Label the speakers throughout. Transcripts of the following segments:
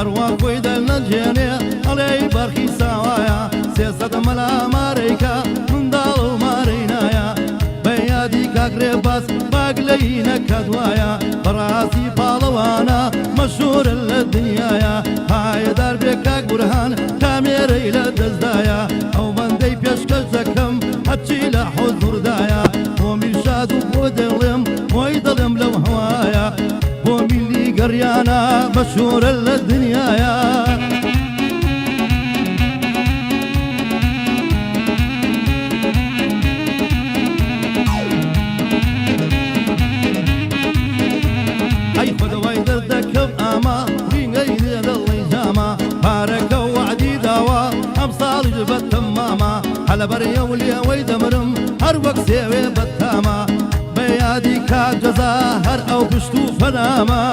Speaker 1: هەروە خۆی دەنەجێنێ ئەڵێ بەرخی ساوایە سێسەد مەلا مارەیکە منداڵ و مارەی نایە بە یادی کاکرێ باس باگ لەینەکە دوایە بەڕاستی پاڵەوانە مەشهورن لە دنیایە هایەدار بێ کاک بورهان کامێرەی لە دەستدایە ئەو بەندەی پێشکەش دەکەم هەرچی لە حوزوردایە بۆ میشاد و بۆ دڵێم بۆی دڵێم لەو هەوایە بۆ میلی گەڕیانە مەشهورە لە دنیایە ئەی خودەوای دەردەکەم ئاما ڕینگەی لێ دڵی جاما پارەکە وعدی داوە ئەم ساڵیش بەتەمامە هەلەبەرێ و لێوەی دەمرم هەر وەک سێوێ بەتامە بە یادی کات جەزا هەر ئەو پشت و فەنامە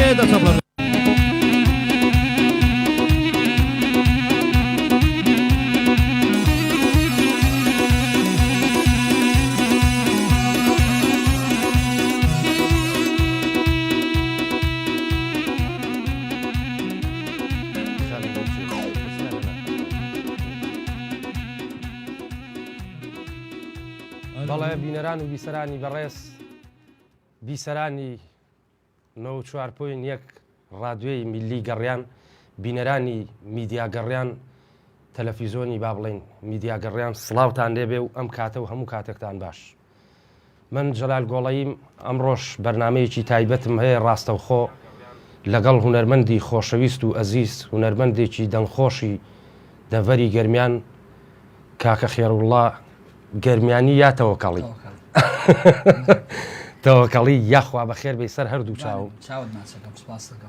Speaker 1: بێدە چەپڵە
Speaker 2: بەڵێ بینەران و بیسەرانی بەڕێز بیسەرانی 94.1 ڕادیۆی میلی گەڕیان بینەرانی میدیا گەڕیان تەلەڤیزۆنی با بڵێن میدیا گەڕیان سڵاوتان لێبێ و ئەم کاتە و هەموو کاتێکتان باش من جەلال گۆڵەییم ئەمڕۆژ بەرنامەیەکی تایبەتم هەیە ڕاستەوخۆ لەگەڵ هونەرمەندی خۆشەویست و ئەزیز هونەرمەندێکی دەنگخۆشی دەڤەری گەرمیان کاکە خێرەوڵڵا گەرمیانی یا تەوەکەڵی تەوەکەڵی یاخوا بەخێر بێ سەر هەردوو چاو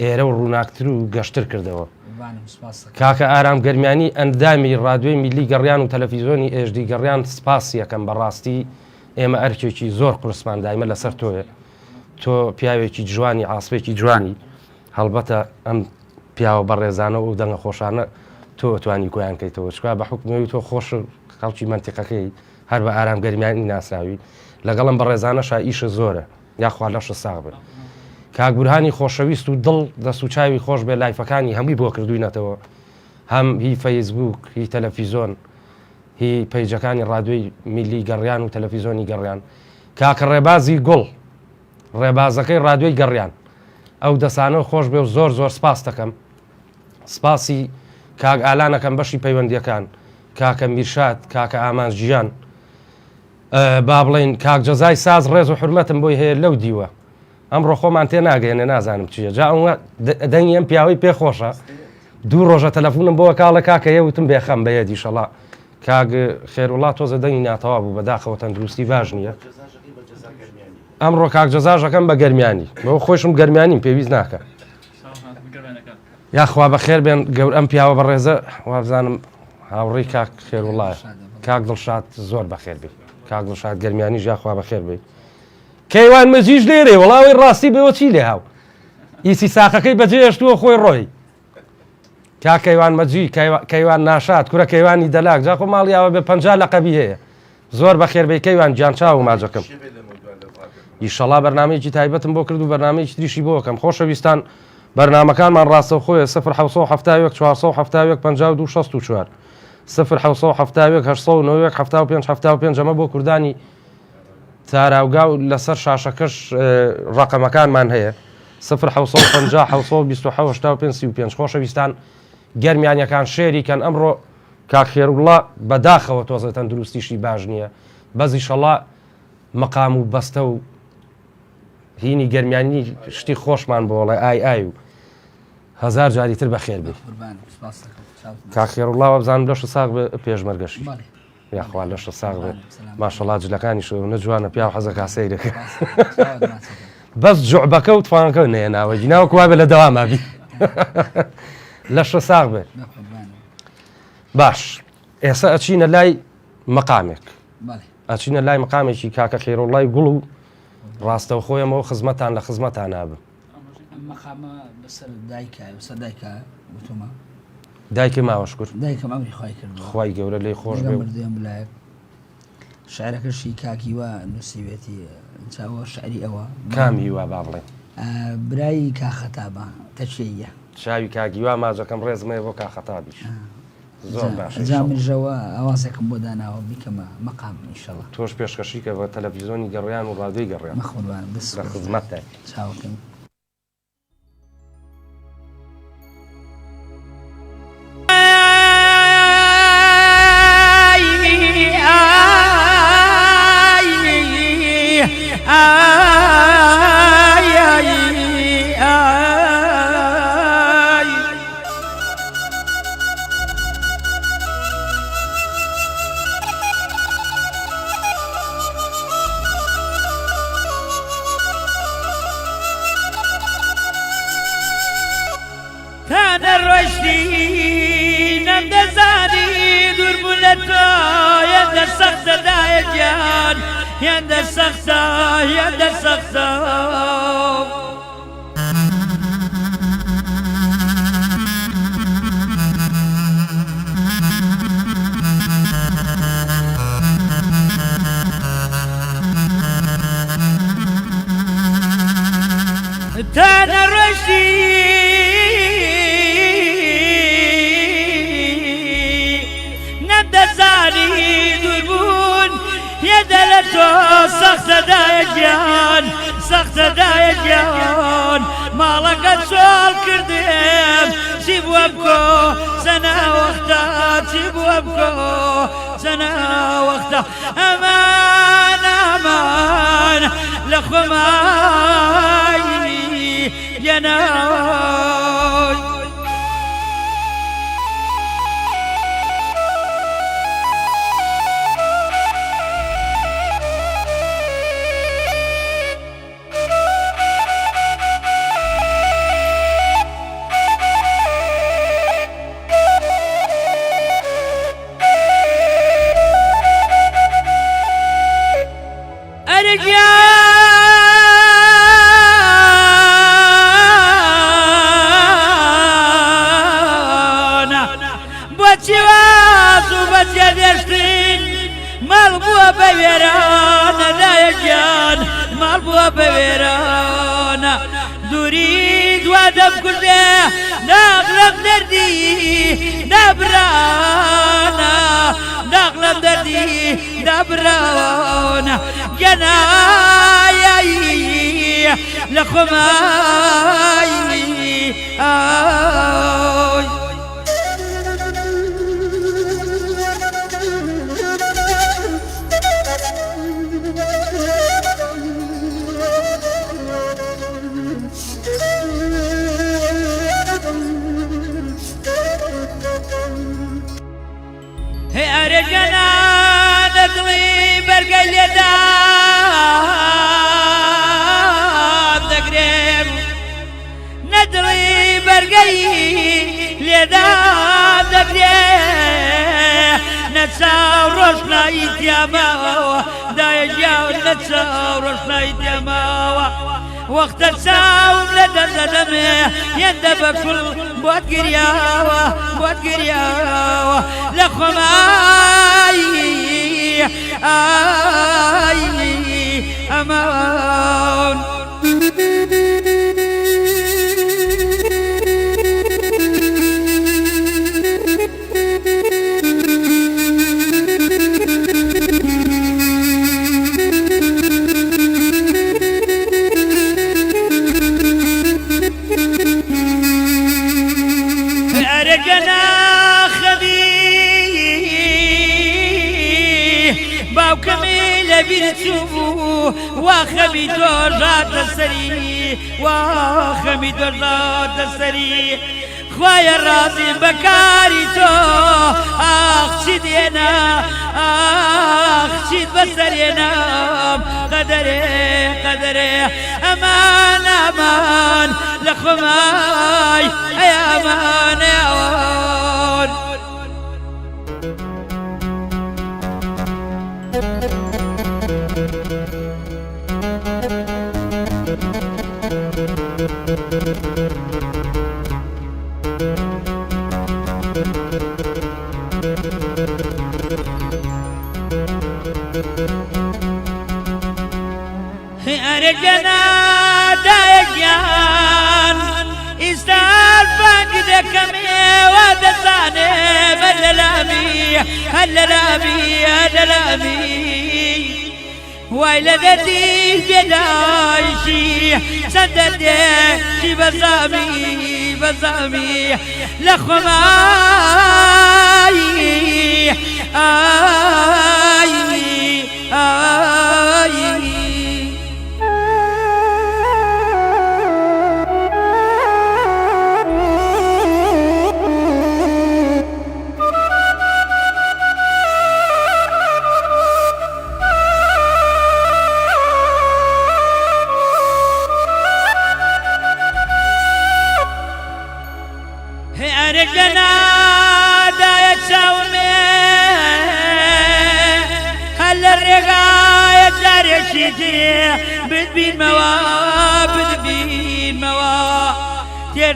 Speaker 2: ئێرە و ڕووناکتر و گەشتر کردەوە کاکە ئارام گەرمیانی ئەندامی ڕادیۆی میلی گەڕیان و تەلەڤیزۆنی ئێژدی گەڕیان سپاس یەکەم بەڕاستی ئێمە ئەرکێکی زۆر قورسمان دایمە لەسەر تۆیە تۆ پیاوێکی جوانی ئاسپێکی جوانی هەڵبەتە ئەم پیاوە بەڕێزانە و دەنگە خۆشانە تۆ توانی کۆیان کەیتەوە چکا بە حکومەوەی تۆ خۆش خەڵکی منتیقەکەی هەر بە ئارام گەرمیانی ناسراوی لەگەڵم بە ڕێزانەشا ئیشە زۆرە یاخوا لەشە ساغ بێت کاک بورهانی خۆشەویست و دڵ دەست و چاوی خۆش بێ لایفەکانی هەمووی بۆ کردوینەتەوە هەم هی فەیسبوک هی تەلەڤیزۆن هی پەیجەکانی ڕادیۆی میلی گەڕیان و تەلەڤیزۆنی گەڕیان کاکە ڕێبازی گوڵ ڕێبازەکەی ڕادیۆی گەڕیان ئەو دەسانە خۆش بێ و زۆر زۆر سپاس دەکەم سپاسی کاک ئالانەکەم بەشی پەیوەندیەکان کاکە میرشاد کاکە ئامانجیان با بڵێن کاک جەزای ساز ڕێز و حرمەتم بۆی هەیە لەو دیوە ئەمڕۆ خۆمان تێ ناگەێنێ نازانم چییە جا دەنگی ئەم پیاوەی پێخۆشە دوو ڕۆژە تەلەفۆنم بۆوە کاڵە کاکە یەوتم بێخەم بەیەدی شەڵا کاک خێروڵات تۆزە دەنگی ناتەوا بوو بەداخەوە تەندروستی باش نییە ئەمڕۆ کاک جەزاژەکەم بە گەرمیانی بەوە خۆشم گەرمیانیم پێویست ناکە یاخوا بەخێر بێن گەور ئەم پیاوە بەڕێزە وابزانم هاوڕێی کاک خێروڵایە کاک دڵشاد زۆر بەخێر بێ کاک دڵشاد گەرمیانی ژاخوا بەخێر بێ کەیوان مەجیش لێرێ وەڵاوی ڕاستی بێەوە چی لێ هاو ئیسی ساقەکەی بەجێشتووە خۆی ڕۆی کاک کەیوان مەجی کەیوان ناشاد کورە کەیوانی دەلاک جاخۆ ماڵیاوە بێ 50 لەقەبی هەیە زۆر بەخێر بێ کەیوان گیانچاو و ماجەکەم ئیشەڵا بەرنامەیەکی تایبەتم بۆ کرد و بەرنامەیەکی تریشی بۆکەم خۆشەویستان بەرنامەکانمان ڕاستەو خۆیە 1970 470 52 64 1970 895 ئەمە بۆ کوردانی تاراوگا و لەسەر شاشەکەش ڕقەمەکانمان هەیە 1950 خۆشەویستان گەرمیانیەکان شێریکەن ئەمڕۆ کاک خێروڵڵا بەداخەوە تۆزە تەندروستیشی باش نییە بەزی شەڵا مەقام و بەستە و هینی گەرمیانی شتی خۆشمان بۆ وڵێ ئای و هەزار جاریتر بەخێر بێ کاک خێروڵڵا بزانم لەش ساغ بێ پێشمەرگەشی یاخوا لەش ساغ بێ ماشەڵا جلەکانی شو نەجوانە پیا و حەزەکا سەیرەکە بەس جوعبەکە و توانەکە نێناوە جیناوە کووا بێ لە دەواما بی لەش ساغ بێ باش ئێستا ئەچینە لای مەقامێک ئەچینە لای مەقامێکی کاکە خێروڵڵای گوڵ و ڕاستەو خۆیەمەوە خزمەتان لە خزمەتان نابم دایکی ماوەش کرد
Speaker 3: دایکم ئەمری خی کرد
Speaker 2: خی گەورە لێی خۆش بێ
Speaker 3: لایەک شعرەکەشی کاکیوە نووسیوێتی چاوە شعری ئەوە
Speaker 2: کامی وا با بڵێ
Speaker 3: برای کاخەتابە تەچیە
Speaker 2: شاوی کاگیوا ماجەکەم ڕێزمەیە بۆ کاخەتابیش زۆر باشە
Speaker 3: جامژەوە ئاوازێکم بۆ داناوە بیکەمە مەقام ئینشەڵا
Speaker 2: تۆش پێشکەشی کە بە تەلەڤیزۆنی گەڕیان و ڕادیۆی گەڕیان
Speaker 3: مەخۆوان بس
Speaker 2: لە خزمەتە
Speaker 3: چاوەکەم
Speaker 4: تانە ڕۆشتی نەمدەزانی دووربوو لە تۆ هێندە سەختە دایە گیان هێندە سەختە هێندە سەختە تانە ڕۆشتی دەزانی دووربوون هێندە لە تۆ سەختە دایە گیان سەختە دایە گیان ماڵەکە چۆڵ کردێم چی بووە بکۆ سەناوەختە چی بووە بکۆ سەناوەختە ئەمان ئەمان لە خۆمایی گەناوی ماڵ بووە بە وێرانە لایە گیان ماڵ بووە بە وێرانە دووری دوا دەمکوژێ ناغڵەم دەردی نابرانە ناغڵەم دەردی نابرانە گەنایایی لە خۆمایی ئاوی ئەرەگەنا دەدڵی بەرگەی لێدا دەگرێم نەدڵی بەرگەی لێدا دەگرێ نەچاو ڕۆژنایی تیاماوە دایەگیاو نەچاو ڕۆژنایی تیاماوە وەختە چاوم لە دەردەدەمێ هێندە بە کوڵ بۆت گریاوە بۆت گریاوە لە خۆمایی ئایی ئەمان باوکەمی لەبیر چوو واخەمی تۆژاتە سەری واخەمی تۆژاتە سەری خوایە ڕازیم بەکاری تۆ ئاخ چیت هێنا ئاخ چیت بەسەرێنام قەدەرێ قەدەرێ ئەمان ئەمان لە خۆمای ئەی ئەمان ئەوان ئەرەگەنا دایەگی ژیان ئیستا بانگ دەکەمێ وا دەزانێ بە لەلامی وای لە دەردی گێدایشی چەند دەردێکی بەزامی لە خۆمایی لەنادایە چاومێ هەر لە ڕێگایە جارێکی ترێ بتبینمەوە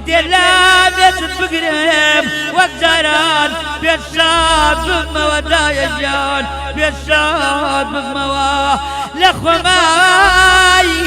Speaker 4: تێر لا بێتت بگرم وەک جاران پێشاد بمەوە دایە گیان پێشاد بمەوە لە خۆمایی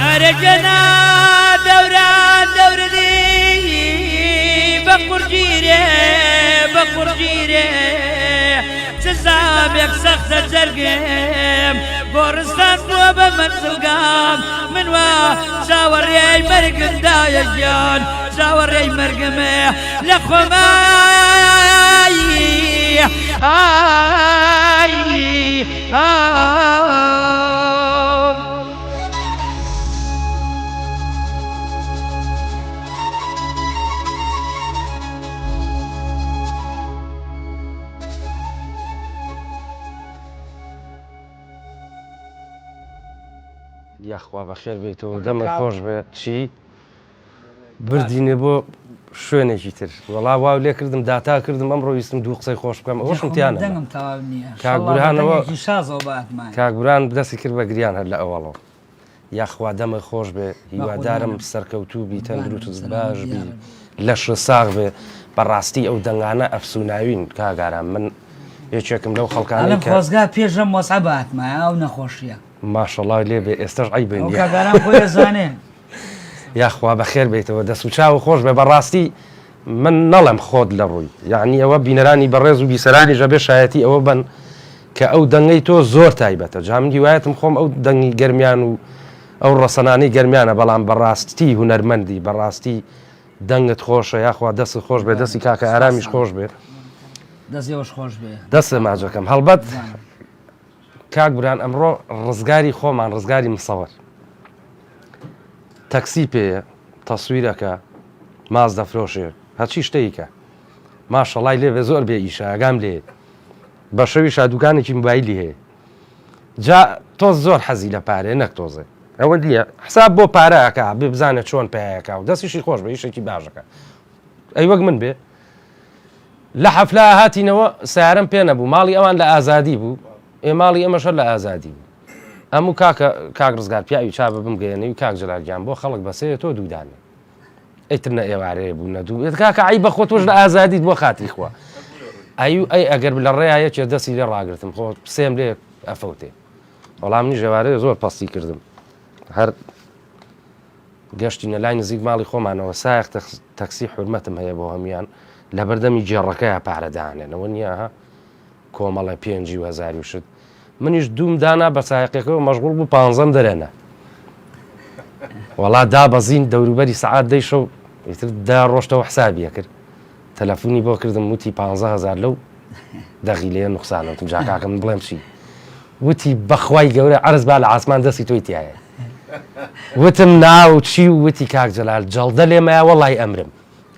Speaker 4: ئەرەگەنا دەوران دەوردی بە قورگیرێ چ زامێک سەختە جەرگێم بۆ ڕستان بووە بە مەنزڵگام من وا چاوەڕێی مەرگمدایە گیان چاوەڕێی مەرگمێ لە خۆمایی
Speaker 2: یاخوا بەخێر بێتەوە دەمە خۆش بێت چی بردینێ بۆ شوێنێکی تر وەڵا واو لێ کردم داتا کردم ئەمڕۆ ویستم دوو قسەی خۆش بکەم ئەوەشم تیانە کاکبوران دەستی کرد بە گریان هەر لە ئەوەڵەوە یاخوا دەمە خۆش بێ هیوادارم سەرکەوتوو بی تەندروست باش بی لەشە ساغ بێ بەڕاستی ئەو دەنگانە ئەفسوناوین کاگاران من یەکێکم لەو خەڵکانە
Speaker 3: خۆزگا پێشم وەسعباتمە ئەو نەخۆشیە
Speaker 2: ماشەڵای لێ بێ ئێستش ئەیبێن
Speaker 3: کاگاران خۆی زانێ
Speaker 2: یاخوا بەخێر بێتەوە دەست و چاو خۆش بێ بەڕاستی من نەڵم خۆت لە ڕووی یعنی ئەوە بینەرانی بەڕێز و بیسەرانی ژەبێ شایەتی ئەوە بن کە ئەو دەنگەی تۆ زۆر تایبەتە جا من هیوایەتم خۆم ئەو دەنگی گەرمیان و ئەو ڕەسەنانەی گەرمیانە بەڵام بەڕاستی هونەرمەندی بەڕاستی دەنگت خۆشە یاخوا دەست خۆش بێ دەستی کاکە ئارامیش خۆش بێ
Speaker 3: دەستێوەش خۆش بێ
Speaker 2: دەستە ماجەکەم هەڵبەت کاک بران ئەمڕۆ ڕزگاری خۆمان ڕزگاری مسەوەر تەکسی پێیە تەسویرەکە ماز دەفرۆشێ هەرچی شتەیکە ماشەڵای لێوێ زۆر بێ ئیشە ئەگام لێ بە شەوی شادوکانێکی موبایلی هەیە جا تۆز زۆر حەزی لە پارێ نەک تۆزێ ئەوە دیە حساب بۆ پارەکە بێ بزانێت چۆن پێیەکە و دەستیشی خۆش بە ئیشێکی باشەکە ئەی وەک من بێ لە حەفلا هاتینەوە سیارەم پێ نەبوو ماڵی ئەوان لە ئازادی بوو ئێماڵی ئەمەشە لە ئازادی بوو ئەموو کاک ڕزگار پیاوی چابە بمگەێنەی و کاک جەلالگیان بۆ خەڵک بەسەیە تۆ دوودانێ ئەیتر نە ئێوارەیە بوو نەدوو کاکە ئای بەخۆ تۆش لە ئازادیت بۆ خاتی خوا ئەی ئەگەر لە ڕێایە چێ دەستی لێ ڕاگرتم خۆ سێم لێ ئەفەوتێ وەڵامنی ژێوارەیە زۆر پەستی کردم هەر گەشتینە لای نزیک ماڵی خۆمانەوە سایەخ تەکسی حورمەتم هەیە بۆ هەمیان لە بەردەمی جێڕەکەیە پارەدانێنەوە نییە کۆمەڵە پێنجی و هەزاری و شت منیش دووم دانا بە سایقەکەەوە مەشغوڵ بوو 15 دەرێنە وەڵا دابەزین دەوروبەری سەعات دەیشە و ئیتر دا ڕۆشتەوە حسابیە کرد تەلەفۆنی بۆ کردم وتی 15,000 لەو دەغیلەیە نوقسانەوەتم جاکاکەم بڵێم چی وتی بەخوای گەورە عەرز با لە عاسمان دەستی تۆی تایە وتم ناو چی و وتی کاک جەلال جەڵدە لێمەیە وەڵای ئەمرم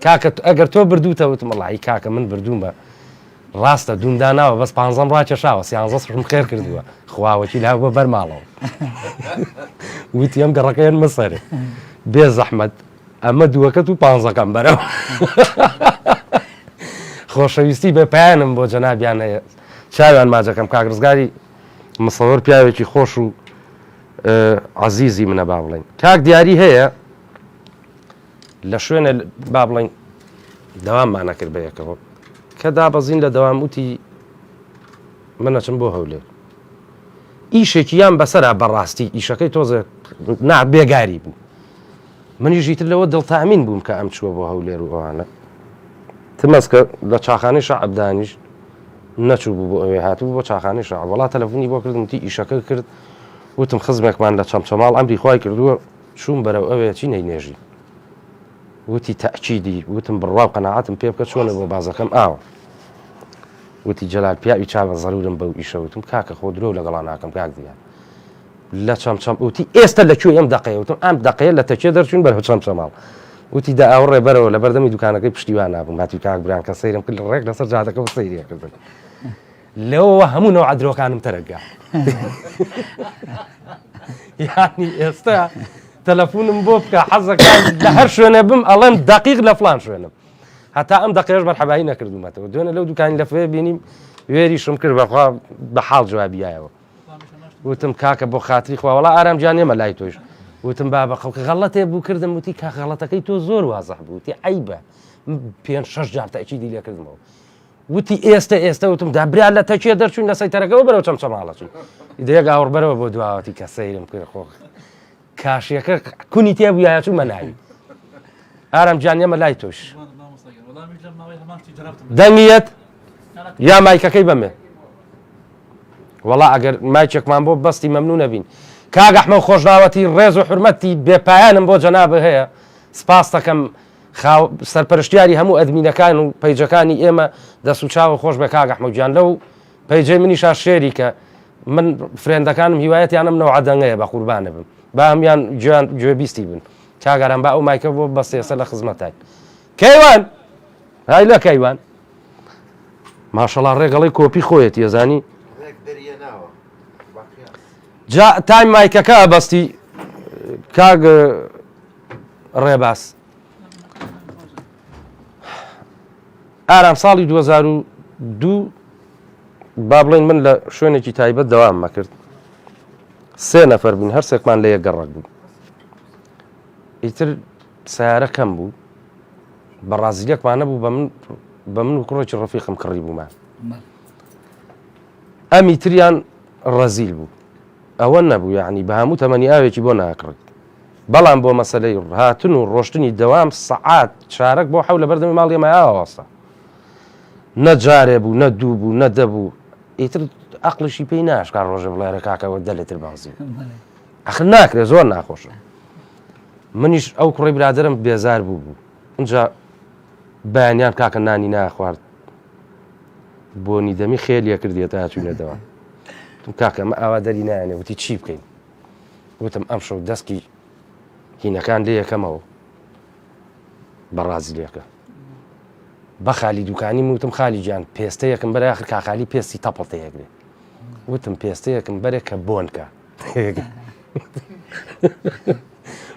Speaker 2: کاکە ئەگەر تۆ بردووتە وتم وەڵی کاکە من بردوومە ڕاستە دووم داوە بەس 15 ڕاکێشاوە 13 خێر کردووە خواوەکی لا بە بەرماڵەوە وتی ئەم گەڕەکەیان مەسەرێ بێ زەحمەت ئەمە دووەکەت و 15ەکەم بەرەوە خۆشەویستی بە پایانم بۆ جەنابیان هەیە چاویان ماجەکەم کاگرزگاری مصەوەر پیاوێکی خۆش و عەزیزی منە با بڵێن کاک دیاری هەیە لە شوێنە با بڵێن دەواممان نەکرد بەیەکەوە کە دابەزین لە دەوام وتی من نەچم بۆ هەولێر ئیشێکی یان بەسەرا بەڕاستی ئیشەکەی تۆزە بێگاری بوو منیژی تر لەوە دڵتەمین بووم کە ئەم چووە بۆ هەولێر و ئەوانە تمەسکە لە چاخانەی شەعب دانیشت نەچوو بوو بۆ ئەوێ هاتوو بۆ چاخانەی شەعب وەڵا تەلەفۆنی بۆ کردم وتی ئیشەکە کرد وتم خزمێکمان لە چەمچەماڵ ئەمری خوای کردووە چوون بەرەو ئەوێ چی نەینێژی وتی تەعکیدی وتم بڕوا و قەناعەتم پێ بکە چۆنە بۆ بازەکەم ئاوە وتی جەلال پیاوی چاوە زەرورم بەو ئیشە وتم کاکە خۆ درۆ لەگەڵا ناکەم کاک دیار لە چەمچەم وتی ئێستا لەکوێ ئەم دەقەیە وتم ئەم دەقەیە لە تەکێ دەرچوون بەرەو چەمچەماڵ وتی دا ئاوڕێ بەرەوە لە بەردەمی دوکانەکەی پشتیوان نابووم هاتی کاک بران کە سەیرم کرد ڕێک لەسەر جادەکەەوە سەیریە کردن لەوە هەموو نەوە عەدرۆکانم تەرەگا یانی ئێستا تەلەفۆنم بۆ بکە حەزەکان لە هەر شوێنە بم ئەڵێم دەقیق لە فڵان شوێنم هەتا ئەم دەقەیەش بەرحەبایی نەکردومەتەوە دوێنە لەو دوکانی لەفێ بینیم وێریشم کرد بەخوا بە حاڵ جوابیایەوە وتم کاکە بۆ خاتری خوا وەڵا ئارامجان ئێمە لای تۆش وتم بابە خەڵکە غەڵەتێ بوو کردم وتی کا غەڵەتەکەی تۆ زۆر وازەح بوو وتی عەیبە 5-6 جار تەئکیدی لێ کردمەوە وتی ئێستا وتم دا برا لە تەکێ دەرچوون لە سەیتەرەکەەوە بەرەو چەمچەماڵە چوون دەیەک ئاوڕ بەرەوە بۆ دواوەتی کە سەیرم کرد خۆ کاشیەکە کونی تێ بوو یاچوو مەناوی ئارامجان ئێمە لای تۆش دەنگیەت یا مایکەکەی بەمێ وەڵا ئەگەر مایکێکمان بۆ بەستی مەمنوو نەبین کاک ئەحمەد خۆشناوەتی ڕێز و حورمەتی بێپایانم بۆ جەنابە هەیە سپاس دەکەم سەرپەرشتیاری هەموو ئەدمینەکان و پەیجەکانی ئێمە دەست و چاوە خۆش بە کاک ئەحمەد گیان لەو پەیجەی منیشا شێری کە من فرێندەکانم هیوایەتیانم نەوە عەدەنگەیە بە قوربانە بم با هەمیان گوێبیستی بن کاگەران با ئەو مایکە بۆ بەستێسە لە خزمەتای کەیوان های لە کەیوان ماشەڵا ڕێگەڵی کۆپی خۆیەت ێزانی جا تایم مایکەکە بەستی کاگ ڕێباس ئارام ساڵی 2002 با بڵێن من لە شوێنێکی تایبەت دەوام مەکرد 3 نەفەر بوون هەر سێکمان لە یەک گەڕک بوو ئیتر سیارە کەم بوو بەڕازیلەکمان نەبوو بە من و کوڕێکی ڕەفیقم کڕی بوومان ئەمی تریان ڕەزیل بوو ئەوە نەبوو یعنی بە هەموو تەمەنی ئاوێکی بۆ ناکڕێت بەڵام بۆ مەسەلەی هاتن و ڕۆشتنی دەوام سەعات چارەک بۆ حەو لە بەردەمی ماڵی ئێمە ئاوەوەستا نە جارێ بوو نە دوو بوو نە دەبوو ئیتر عەقڵیشی پێی ناشکار ڕۆژە بڵێرە کاکەوە دەلێتر بازی ئەخر ناکرێت زۆر ناخۆشە منیش ئەو کوڕی برادرم بێزار بوو اینجا بەیانیان کاکە نانی ناخوارد بۆنی دەمی خێلیە کردێتە هاتوونەتەوە کاکە ئەمە ئاوادەری نایانێ وتی چی بکەین وتم ئەم شەو دەستکی هینەکان لێ یەکەمەوە بە ڕازیلەکە بە خالی دوکانی وتم خالی گیان پێستەیەکم بەرە ئاخر کاخالی پێستی تەپڵتەیەکرێ وتم پێستەیەکم بەرێ کە بۆنکە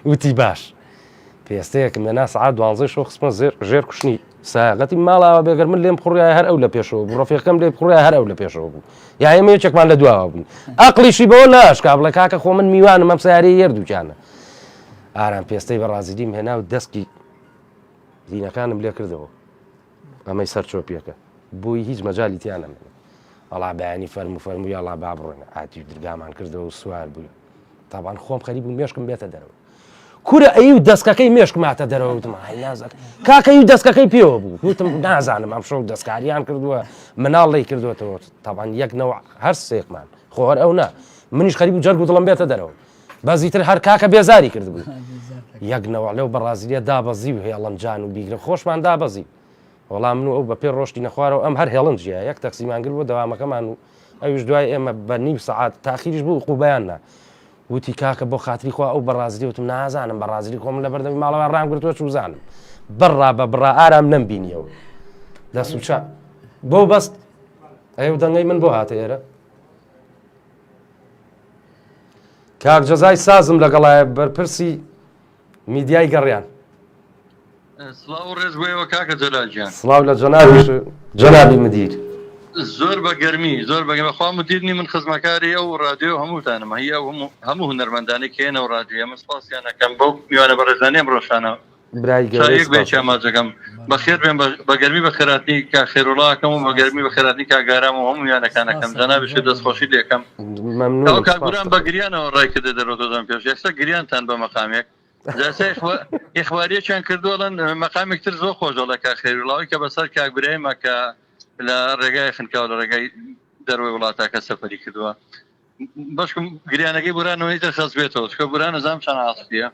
Speaker 2: وتی باش پێستەیەکم لەنا سەعات 12 شەو خستمە ژێر کوشتنی ساغەتی ماڵاوە بێگەر من لێم بخوڕایە هەر ئەو لە پێشەوە بوو ڕەفیقەکەم لێ بخوڕایە هەر ئەو لە پێشەوە بوو یا ئێمە یەکێکمان لە دواوە بوون عەقڵیشی بەوە ناشکا بڵێ کاکە خۆ من میوانم ئەم سیارەی یەردووکیانە ئارام پێستەی بە ڕازیلیم هێنا و دەستکی دینەکانم لێ کردەوە ئەمەی سەر چۆپیەکە بووی هیچ مەجالی تیان نەمێنێ ئەڵا بەیانی فەرموو یاڵا با بڕۆینە ئاتی درگامان کردەوە و سوار بوو تاوان خۆم خەریب بوو مێشکم بێتە دەرەوە کورە ئەی و دەستکەکەی مێشک ماتە دەرەوە وتم ئای نازانم کاکەی و دەستکەکەی پێوە بوو وتم نازانم ئەم شەو دەستکاریان کردووە مناڵی کردوێتەوە تاوان یەکنەوە هەر سێکمان خۆ هەر ئەو نا منیش خەریب و جەرگ و دڵم بێتە دەرەوە بەزیتر هەر کاکە بێزاری کردبوو یەکنەوە لەو بەڕازیلە دابەزی و هێڵەنجان و بیگرە خۆشمان دابەزی وەڵام من و ئەو بە پێ ڕۆشتی نەخوارەوە ئەم هەر هێڵنجیە یەک تەقسیمانگر بووە دەوامەکەمان و ئەویش دوای ئێمە بە نیم سەعات تاخیریش بوو قوبەیاننا وتی کاکە بۆ خاتری خوا ئەو بەڕازیلی وتم نازانم بەڕازیلی خۆم لە بەردەمی ماڵەوە ڕامگرتووە چوزانم بڕا بە بڕا ئارام نەمبینیەوە دەست و چا بۆ بەست ئەو دەنگەی من بۆ هاتە ئێرە کاک جەزای سازم لەگەڵایە بەرپرسی میدیای گەڕیان
Speaker 5: سڵاو ڕێز بۆیەوە کاکە جەلالجیان
Speaker 2: سڵاو لە جەنابی مدیر
Speaker 5: زۆر بە گەرمی زۆر بەخوا مدیرنی من خزمەکاری ئەو ڕادیۆ هەمووتانم هی هەموو هونەرمەندانی کێنەوە ڕادیۆ ئەمە سپاسیانەکەم بەو میوانە بەڕێزانەم ڕۆژانە یەک بێ چاماجەکەم بەخێر بێن بە گەرمی بە خێراتنی کا خێرۆڵاکەم و بە گەرمی بە خێراتنی کاگارام و هەموو میوانەکانەکەم جەنابی دەستخۆشی لێکەم کاگوران بە گریانەوە ڕایکردە دەرەوەدەم پێش یەکسە گریانتان بە مەقامێک ئیخباریەکیان کردووەڵەن مەقامێکتر زۆر خۆشەڵە کا خێرۆڵاوی کە بەسەر کاگورایمە کە لە ڕێگای خنکاو لە ڕێگای دەروی وڵاتاکە سەفەری کردووە بەشکم گریانەکەی بورانەوەی تر خەز بێتەوە چکە بوران نەزانم چەند ئاسپیە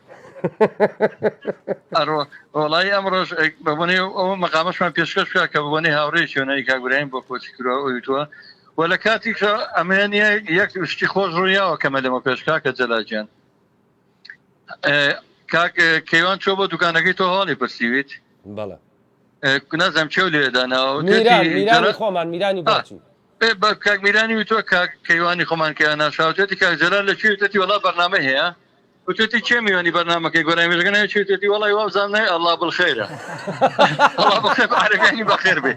Speaker 5: وڵی ئەمڕۆژ بەبوونی ئەوە مەقامەشمان پێشکەش بکە کە ببوونی هاوڕێی شوێنەی کاگورایم بۆ کۆچی کردووە ئەویتووە و لە کاتی کە ئەمێنیە یەک شتی خۆش ڕوویاوە کەمە لەمە پێشکا کە جەلاجیان کاک کەیوان چۆ بۆ دوکانەکەی تۆ هەڵی پرسیویت
Speaker 2: بەڵێ
Speaker 5: نازم چێو لێداناوە
Speaker 2: میرانی خۆمان میرانی باچی
Speaker 5: کاک میرانی وتۆ کاک کەیوانی خۆمان کە ناشاوتێتی کاک جەلال لە چێتی وەڵا بەرنامە هەیە وتێتی چێ میوانی بەرنامەکەی گۆرای مێژگەنە چێتی وەڵی وابزانای ئەڵڵا بڵخێرە ئارەکانی بەخێر بێ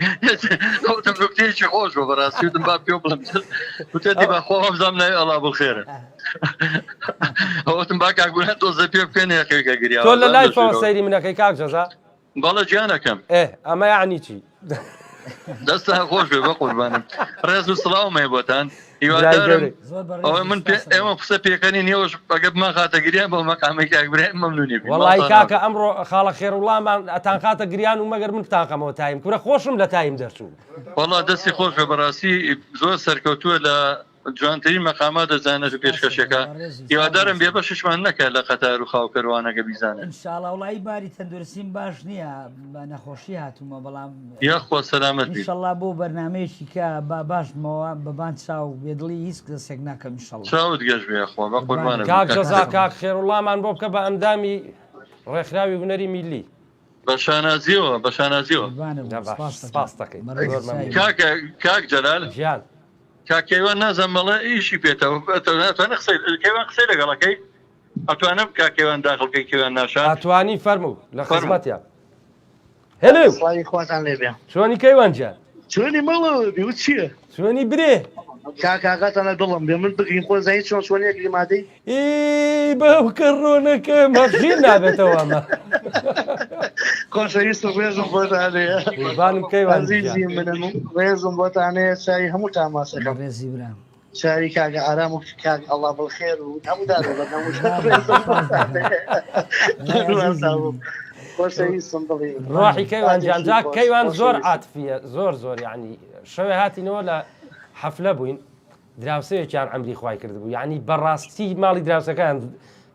Speaker 5: ئەوتم نوکتەیەکی خۆش بۆ بەڕاستی وتم با پێ بڵم وتێتی بەخۆ وابزانای ئەڵڵا بڵخێرە ئەوتم با کاگوران تۆزە پێ بکەن یەکێکە گریا
Speaker 2: تۆ لە لای فەوە سەیری منەکەی کاک جەزا
Speaker 5: بەڵە گیانەکەم
Speaker 2: ئەمە یعنی چی
Speaker 5: دەستە خۆش بێ بە قوربانم ڕێز و سڵاومێ بۆتان هیوادارم ئەوە من ئێمە قسە پێکەنی نێوەش ئەگە بمان خاتە گریان بۆ مەقامێکی ئەکبرێ مەمنونی
Speaker 2: وەڵی کاکە ئەمڕۆ خاڵە خێروڵامان ئەتان خاتە گریان و مەگەر من تاقەمەوە تایم کورە خۆشم لە تایم دەرچوو
Speaker 5: وەڵا دەستی خۆش بێ بەڕاستی زۆر سەرکەوتووە لە جوانترین مەقامات دەزانێت و پێشکەشەکە هیوادارم بێ بەششمان نەکە لە قەتار و خاوکەروانەکە بیزانێت
Speaker 3: ئینشاڵڵا وڵی باری تەندروستیم باش نییە بە نەخۆشی هاتوومە بەڵام
Speaker 5: یاخوا سەلامەت
Speaker 3: ئینشاڵڵا بۆ بەرنمەیەشی کە باشمەوە بەبان چاو بێدڵی هیچ دەستێک ناکەم ئینشاڵڵا
Speaker 5: چاوت گەشت بێخوا بە قوربانم
Speaker 2: کاک جەزا کاک خێروڵامان بۆ بکە بە ئەندامی ڕێکخراوی هونەری میلی
Speaker 5: بە شانازیەوە بە شانازیەوە
Speaker 2: سپاس دەکەین
Speaker 5: کاک جەلال
Speaker 2: ژیان
Speaker 5: کاکەیوان نازانمەڵە ئیشی پێێتەوە ئەتوانە کەیوان قسەی لەگەڵەکەی ئەتوانم کاکەیوان داخڵکەی کێوان ناشات
Speaker 2: ئەتوانی فەرموو لە خزمەتیان هێلو
Speaker 6: خواتان لێبێ
Speaker 2: چۆنی کەیوان جان
Speaker 6: چۆنی مەڵە بێ چییە
Speaker 2: چۆنی برێ
Speaker 6: کاکاتانە دڵم بێ من بگرین خۆ زای چۆن چۆنیەکی مادەی
Speaker 2: بەو کەڕۆنەکە مەخژیر نابێتەوە ئەمە
Speaker 6: خۆشەویست ڕێزم بۆتانەیە
Speaker 2: بانم کەیوان
Speaker 6: عەزیزی منم ڕێزم بۆتانەیە چای هەموو تاماسەکەم
Speaker 3: ڕێزی برام
Speaker 6: چاری کاکە ئارام و کاک ئەڵڵا بڵخێر و هەموو دار خۆشەویستم دڵی
Speaker 2: ڕاحی کەیوان جانجا کەیوان زۆر عاتفیە زۆر یعنی شەوێ هاتینەوە لە حەفلە بووین دراوسەیەکیان ئەمری خوای کردبوو یعنی بەڕاستی ماڵی دراوسەکان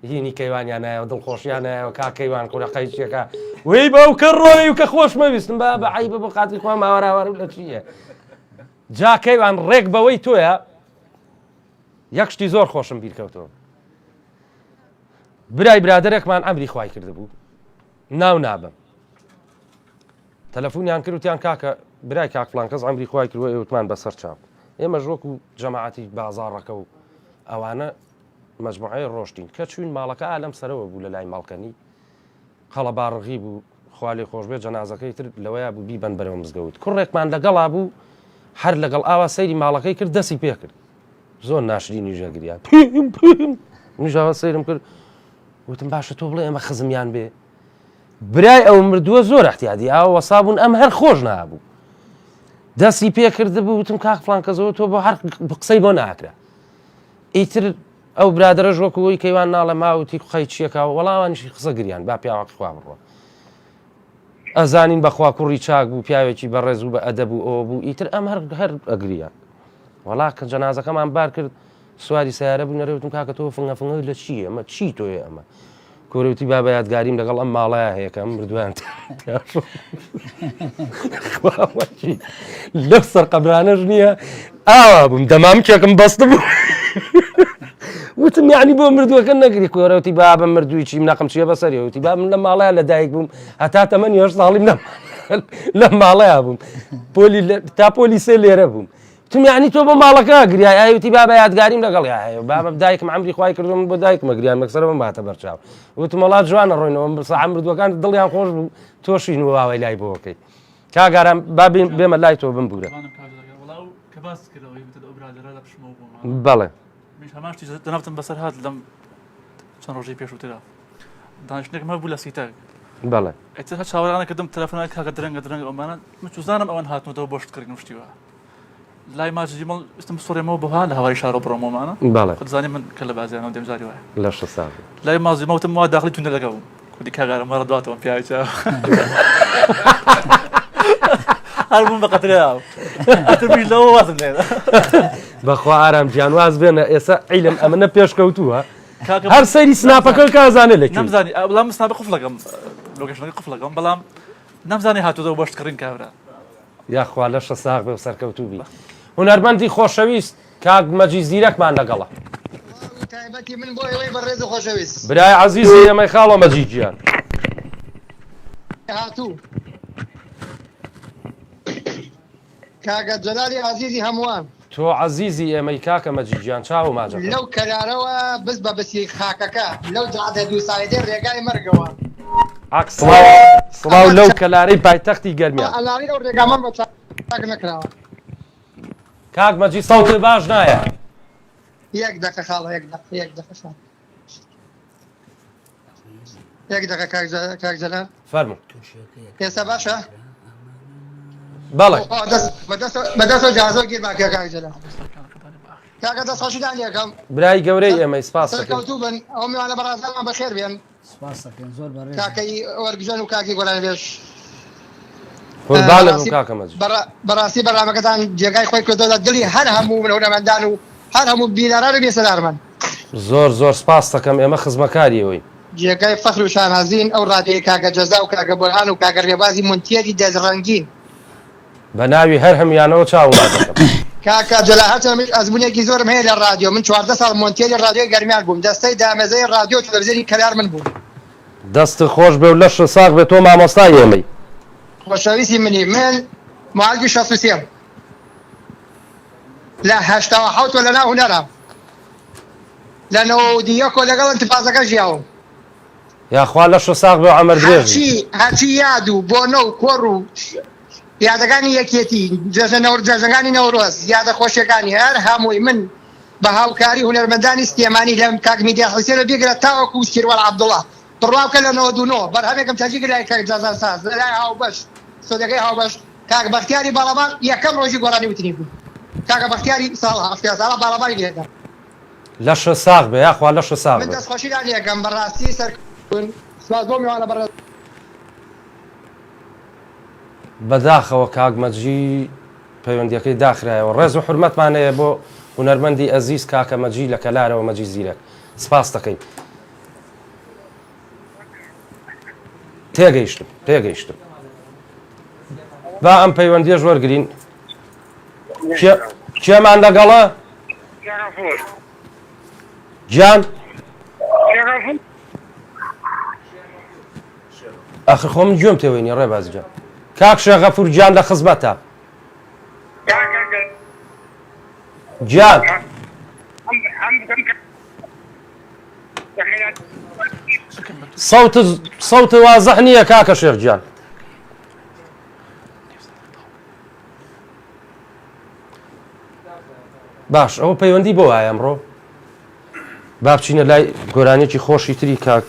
Speaker 2: هینی کەیوانیانایە و دڵخۆشیانایە و کاکەیوان قورەقەیچێکە وی بەو کە ڕۆی و کە خۆش مەویستم بە عیبە بە قاتی خۆ ماوەراوەڕ لە چییە جا کەیوان ڕێک بەوەی تۆیە یەک شتی زۆر خۆشم بیرکەوتەوە برای برادەرێکمان ئەمری خوای کردبوو ناو نابم تەلەفۆنیان کردوتیان کاکە برای کاک فڵان کەس ئەمری خوای کردووە ئێوتمان بەسەر چاپ ئێمە ژۆک و جەماعەتی بازاڕەکە و ئەوانە مەجموعەی ڕۆشتین کە چوین ماڵەکە ئالەم سەرەوە بوو لە لای ماڵکەنی خەڵە باڕغی بوو خوالی خۆشبێت جەنازەکەی تر لەوەیە بوو بیبەن بەرەوە مزگەوت کوڕێکمان لەگەڵا بوو هەر لەگەڵ ئاوا سەیری ماڵەکەی کرد دەستی پێ کرد زۆر ناشرینی ژەگریان منیژاوە سەیرم کرد وتم باشە تۆ بڵێ ئێمە خزمیان بێ برای ئەو مردووە زۆر احتیادی ئاوە وەسابوون ئەم هەر خۆش نابوو دەستی پێ کردبوو وتم کاک فڵان کەسەوە تۆ بۆ هەر قسەی بۆ ناکرا ئیتر ئەو برادرە ژۆکەوەی کەیوان ناڵە ماوتی خەی چیەکەوە وەڵامانیشی قسە گریان با پیاوەقی خوا بڕۆ ئەزانین بەخوا کوڕی چاک بوو پیاوێکی بەڕێز و بە ئەدەب و ئەوە بوو ئیتر ئەم هەر ئەگریان وەڵا کە جەنازەکەمان بار کرد سواری سیارە بوو نەرەوتم کاکە تۆ فنگە لە چییە ئەمە چی تۆیە ئەمە کۆرەوتی با بە یادگاریم لەگەڵ ئەم ماڵەیە هەیە کە ئەم مردویان لەو سەر قەبرانەش نییە ئاوا بووم دەمام کێکم بەستە بوو وتم یعنی بۆ مردووەکە نەگری کۆرەوتی با بە مردووی چی مناقم چیە بەسەریەوتی با من لە ماڵەیە لە دایک بووم هەتا تەمەنی 8 ساڵیم لە ماڵەیە بووم تا پۆلیسە لێرە بووم تمیانی تۆ بۆ ماڵەکە گریای ئاوتی بابە یادگاریم لەگەڵ هەیە بابە دایکم ئەمری خوای کردم بۆ دایکمە گریان مەکسەرەوە باتە بەرچاو وتم وڵات جوانە ڕۆینەوە سەعات مردووەکان دڵیان خۆش بوو تۆشی نوواوەی لای بۆکەی کاگارم با بێمە لای تۆ بمبورە بەڵێ
Speaker 7: هەماشتی دەناوتم بەسەر هات لەم چەند ڕۆژەی پێشووترا دانیشتێکمە بوو لە سیتەک
Speaker 2: بەڵێ
Speaker 7: ئەتر چاوەڕانە کردم تەلەفۆنای کاکە درەنگە ئەمانە مچوزانم ئەوەن هاتنەوە بۆشتکردن شتیوە لای ماجیمەڵ استم سوڕێمەوە بەها لە هەوای شارۆ بڕۆمەمانە
Speaker 2: بەڵێ
Speaker 7: خزانانی من کە لە بازیانەوە دێمجاری وایە
Speaker 2: لە ش ساڵ
Speaker 7: لای مازیمەوتم وا داخلی تونە لەگە بوو کوردی کاگارە مەڕە دواتەوە پیاویچە هەر بووم بە قەتریا ئەتربی لەوە وازم لێنە
Speaker 2: بەخوا ئارام گیان واز بێنە ئێستا عیلم ئەمنە پێشکەوتووە هەر سەیری سناپەکە کازانە لەکوێ
Speaker 7: نەمزانی بەڵام سناپە قوفڵەکەم لۆکیشنەکە قوفڵەکەم بەڵام نەمزانی هاتووەوە بەشتکردن کابرا
Speaker 2: یاخوا لە ش ساغ بێ و سەرکەوتوو بی هونەرمەندی خۆشەویست کاک مەجید زیرەکمان لەگەڵە
Speaker 6: تایبەتی من بۆ ئێوەی بەڕێز و خۆشەویست
Speaker 2: برای عەزیزی ئێمەی خاڵە مەجید گیان
Speaker 6: هاتوو کاگە جەلالی عەزیزی هەمووان
Speaker 2: تۆ عەزیزی ئێمەی کاکە مەجید گیان چاو ماجە
Speaker 6: لەو کەرارەوە بز بە بەسی خاکەکە لەو جادە دوو سایدەی ڕێگای مەرگەوە
Speaker 2: سڵاو لەو کەلارەی پایتەختی گەرمیان
Speaker 6: ئەلاوی لەو ڕێگامان بە چاک نەکراوە
Speaker 2: کاک مەجید سەوتت باش نایە
Speaker 6: یەک دەقە خاڵە یەک دەقە خاڵ یەک دەقە کاک جەلال
Speaker 2: فەرموو
Speaker 6: ئێستا باشە
Speaker 2: بەڵێ
Speaker 6: بەدەستەوە جازۆ گیر باکە کاک جەلال کاکە دەست خۆشیدان یەکەم
Speaker 2: برای گەورەی ئێمەی سپاس دەکەم
Speaker 6: سەرکەوتوو بن ئەو میوانە بەڕازەمان بەخێر بێن
Speaker 3: سپاس دەکەین زۆر بەڕێز
Speaker 6: کاکەی وەرگژن و کاکی گۆرانی بێش
Speaker 2: قوربانە بوو کاکە مەجید
Speaker 6: بەڕاستی بەرنامەکەتان جێگای خۆی کردەوە دڵی هەر هەموو هونەرمەندان و هەر هەموو بینەران و بێسەلارمەند
Speaker 2: زۆر سپاس دەکەم ئێمە خزمەکاریەوەی
Speaker 6: جێگای فەخر و شانازین ئەو ڕادەیە کاکە جەزا و کاکە بۆرهان و کاکە ڕێبازی مونتیەری دەزڕەنگین
Speaker 2: بە ناوی هەر هەمیانەوە چاو دەکەم
Speaker 6: کاکە جەلا هەرچەند ئەزمونێکی زۆرم هەیە لە ڕادیۆ من 14 ساڵ مۆنتێری ڕادیۆی گەرمیان بووم دەستەی دامەزەی ڕادیۆ و تەلەڤیزیۆنی کەلار من بوو
Speaker 2: دەست خۆش بێ و لە ش ساغ بێت تۆ مامۆستای ئێمەی
Speaker 6: خۆشەویستی منی من معالجی 63 لە 87 لە ناو هونەرە لە 91 لەگەڵ ئەنتفازەکە ژیاوم
Speaker 2: یاخوا لە ش ساغ بێ و عەمەر درێژ
Speaker 6: هەرچی یاد و بۆنە و کۆڕ و یادەکانی یەکێتی جەژنەکانی نەورۆز یادە خۆشیەکانی هەر هەمووی من بە هاوکاری هونەرمەندانی سلێمانی لەم کاک میدیا حوسێنە بێگرە تاوەکو سیروان عەبدوڵڵا بڕواکە لە 99 بەرهەمێکم تاجی لای کاک جەزا ساز لای هاوبەش سۆدەکەی هاوبەش کاک بەختیاری باڵەمان یەکەم ڕۆژی گۆڕانی وتنی بوو کاکە بەختیاری ساڵ ساڵە باڵەمانی لێدا
Speaker 2: لە ش ساغ بێ یاخوا لە ش ساغ
Speaker 6: من
Speaker 2: بێ
Speaker 6: دەستخۆشیدان یەکەم بەڕاستی سەرکردن سواز بۆ میوانە بەڕێز
Speaker 2: بەداخەوە کاک مەجید پەیوەندیەکەی داخرایەوە ڕێز و حورمەتمان هەیە بۆ هونەرمەندی ئەزیز کاکە مەجید لە کەلارەوە مەجید زیرەک سپاس دەکەین تێگەیشتم با ئەم پەیوەندیەش وەرگرین کێمان لەگەڵە گیان ئەخر خۆم گوێم تێوەینی ڕێباز گیان کاک شێغەفور گیان لە خزمەتە گیان سەوت وازەح نییە کاکە شێخ گیان باش ئەوە پەیوەندی بۆ وایە ئەمڕۆ با بچینە لای گۆرانێکی خۆشی تری کاک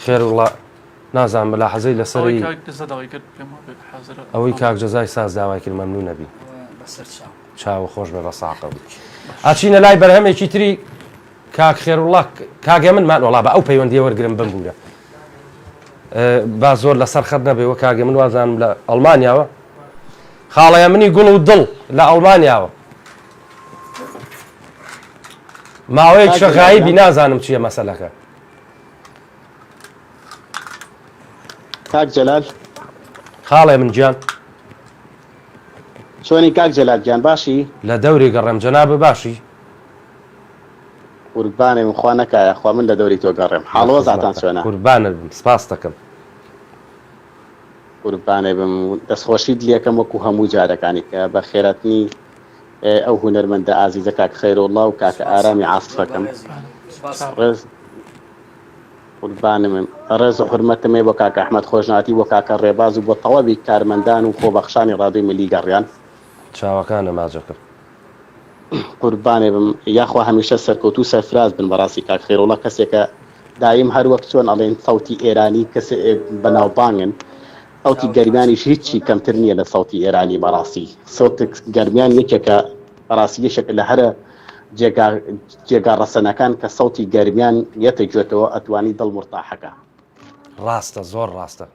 Speaker 2: خێروڵە نازانم بەلا حەزەی لەسەری ئەوەی کاک جەزای ساز داوای کرد مەمنوو نەبی چاوە خۆش بێ بە ساقە بوو ئاچینە لای بەرهەمێکی تری کاک خێروڵە کاگە منمان وەڵا بە ئەو پەیوەندیە وەرگرم بمبورە با زۆر لەسەر خەت نەبێەوە کاگە من وازانم لە ئەڵمانیاوە خاڵەیە منی گوڵ و دڵ لە ئەڵمانیاوە ماوەیەک شەغایبی نازانم چییە مەسەلەکە
Speaker 8: کاک جەلال
Speaker 2: خاڵێ من گیان
Speaker 8: چۆنی کاک جەلال گیان باشی
Speaker 2: لە دەوری گەڕێم جەنابە باشی
Speaker 8: قوربانێ من خوا نەکایە خوا من لە دەوری تۆ گەڕێم حاڵەوە زاتان چۆنە
Speaker 2: قوربانت بم سپاس دەکەم
Speaker 8: قوربانێ بم دەستخۆشیت لێکەم وەکو هەموو جارەکانی کە بە خێرەتنی ئەو هونەرمەندە ئازیزە کاک خەیرۆڵڵا و کاکە ئارامی عاسفەکەم قوربانم ڕێز و حورمەتمێ بۆ کاکە ئەحمەد خۆشناتی بۆ کاکە ڕێباز و بۆ تەواوی کارمەندان و خۆبەخشانی ڕادیۆی ملی گەڕیان
Speaker 2: چاوەکانە ماجەکەم
Speaker 8: قوربانێ بم یاخوا هەمیشە سەرکەوت و سەرفراز بن بەڕاستی کاک خێرۆڵە کەسێکە دایم هەر وەک چۆن ئەڵێن سەوتی ئێرانی کەس بەناوبانگن ئەوتی گەرمیانیش هیچی کەمتر نییە لە سەوتی ئێرانی بەڕاستی سەوت گەرمیان یەکێکە بەڕاستی یەشێک لە هەرە جێگا ڕەسەنەکان کە سەوتی گەرمیان یەتە گوێتەوە ئەتوانی دڵ مرتاحەکە
Speaker 2: ڕاستە زۆر ڕاستە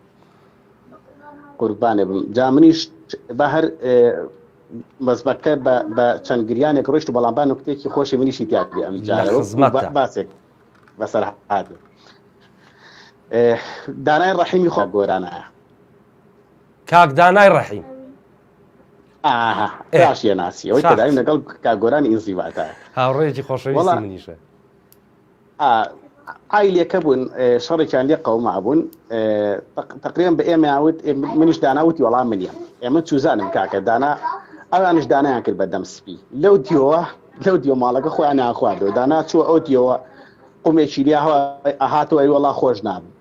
Speaker 8: قوربانێ بم جا منیش بە هەر مەزبەکە بە چەند گریانێک ڕۆیشت و بەڵامبان و کتێکی خۆشی منیشی تیاکری ئەم جارە باسێک بەسەر هات دانای ڕەحیمی خۆ گۆرانایە
Speaker 2: کاک دانای ڕەحیم
Speaker 8: راشیە ناسی ئەوەی کەدایم لەگەڵ کاگۆرانی ئینزیباتە
Speaker 2: هاوڕێکی خۆشەویستی منیشە
Speaker 8: ئایلێکە بوون شەڕێکیان لێ قەوما بوون تقریبا بە ئێمە ئاوت منیش داناوتی وەڵام منیە ئێمە چوزانم کاکە دانا ئەوانش دانایان کرد بە دەم سپی لەو دیۆ ماڵەکە خۆیان ناخواردەوە دانا چوە ئەو دیەوە قومێکی لێ ئەهاتەوە ئەی وەڵا خۆش نابم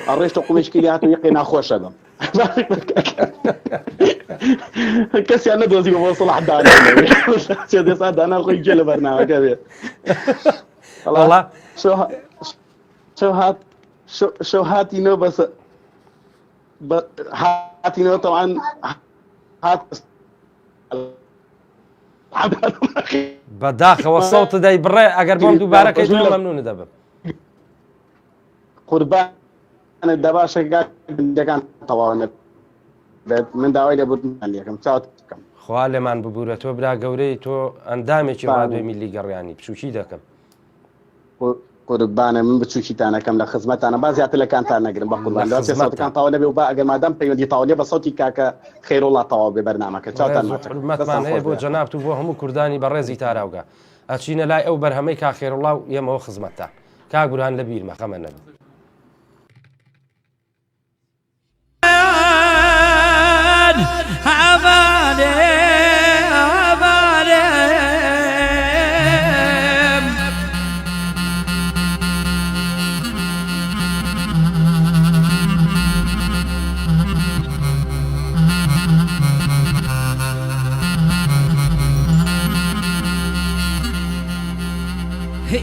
Speaker 8: ئەڕێشتە قومێشکی لێ هاتو یەقێ ناخۆشە بم کەسیان نەدۆزی بۆ سڵح دانا دێسا دانا خۆی گوێ لە بەرنامەکە بێت شو هاتینەوە بەس هاتینەوە تەوان هات
Speaker 2: بەداخەوە سەوتە دەی بڕێ ئەگەر بۆم دووبارەکەی تۆ مەمنونە دەبم
Speaker 8: قوربانە دەباشەکان تەواو نەبێت من داوای لە بوتمان یەکەم چاوت بکەم
Speaker 2: خوا لێمان ببوورە تۆ برا گەورەی تۆ ئەندامێکی ڕادیۆی میلی گەڕیانی بچووکی دەکەم
Speaker 8: قوربانە من بچووکیتانەکەم لە خزمەتانە با زیاتر لەکانتان نەگرم بە قوربان سەوتەکان تاوا لەبێ و با ئەگەر مادەم پەیوەندی تاوەلێ بە سەوتی کاکە خەیرۆڵڵا تەواو بێ بەرنامەکە چاوتان
Speaker 2: حورمەتمان هەیە بۆ جەناب و بۆ هەموو کوردانی بەڕێزی تاراوگا ئەچینە لای ئەو بەرهەمەی کا خێرۆڵڵا و ئێمەوە خزمەتتان کا گوران لە بیرمە خەمە نەبێت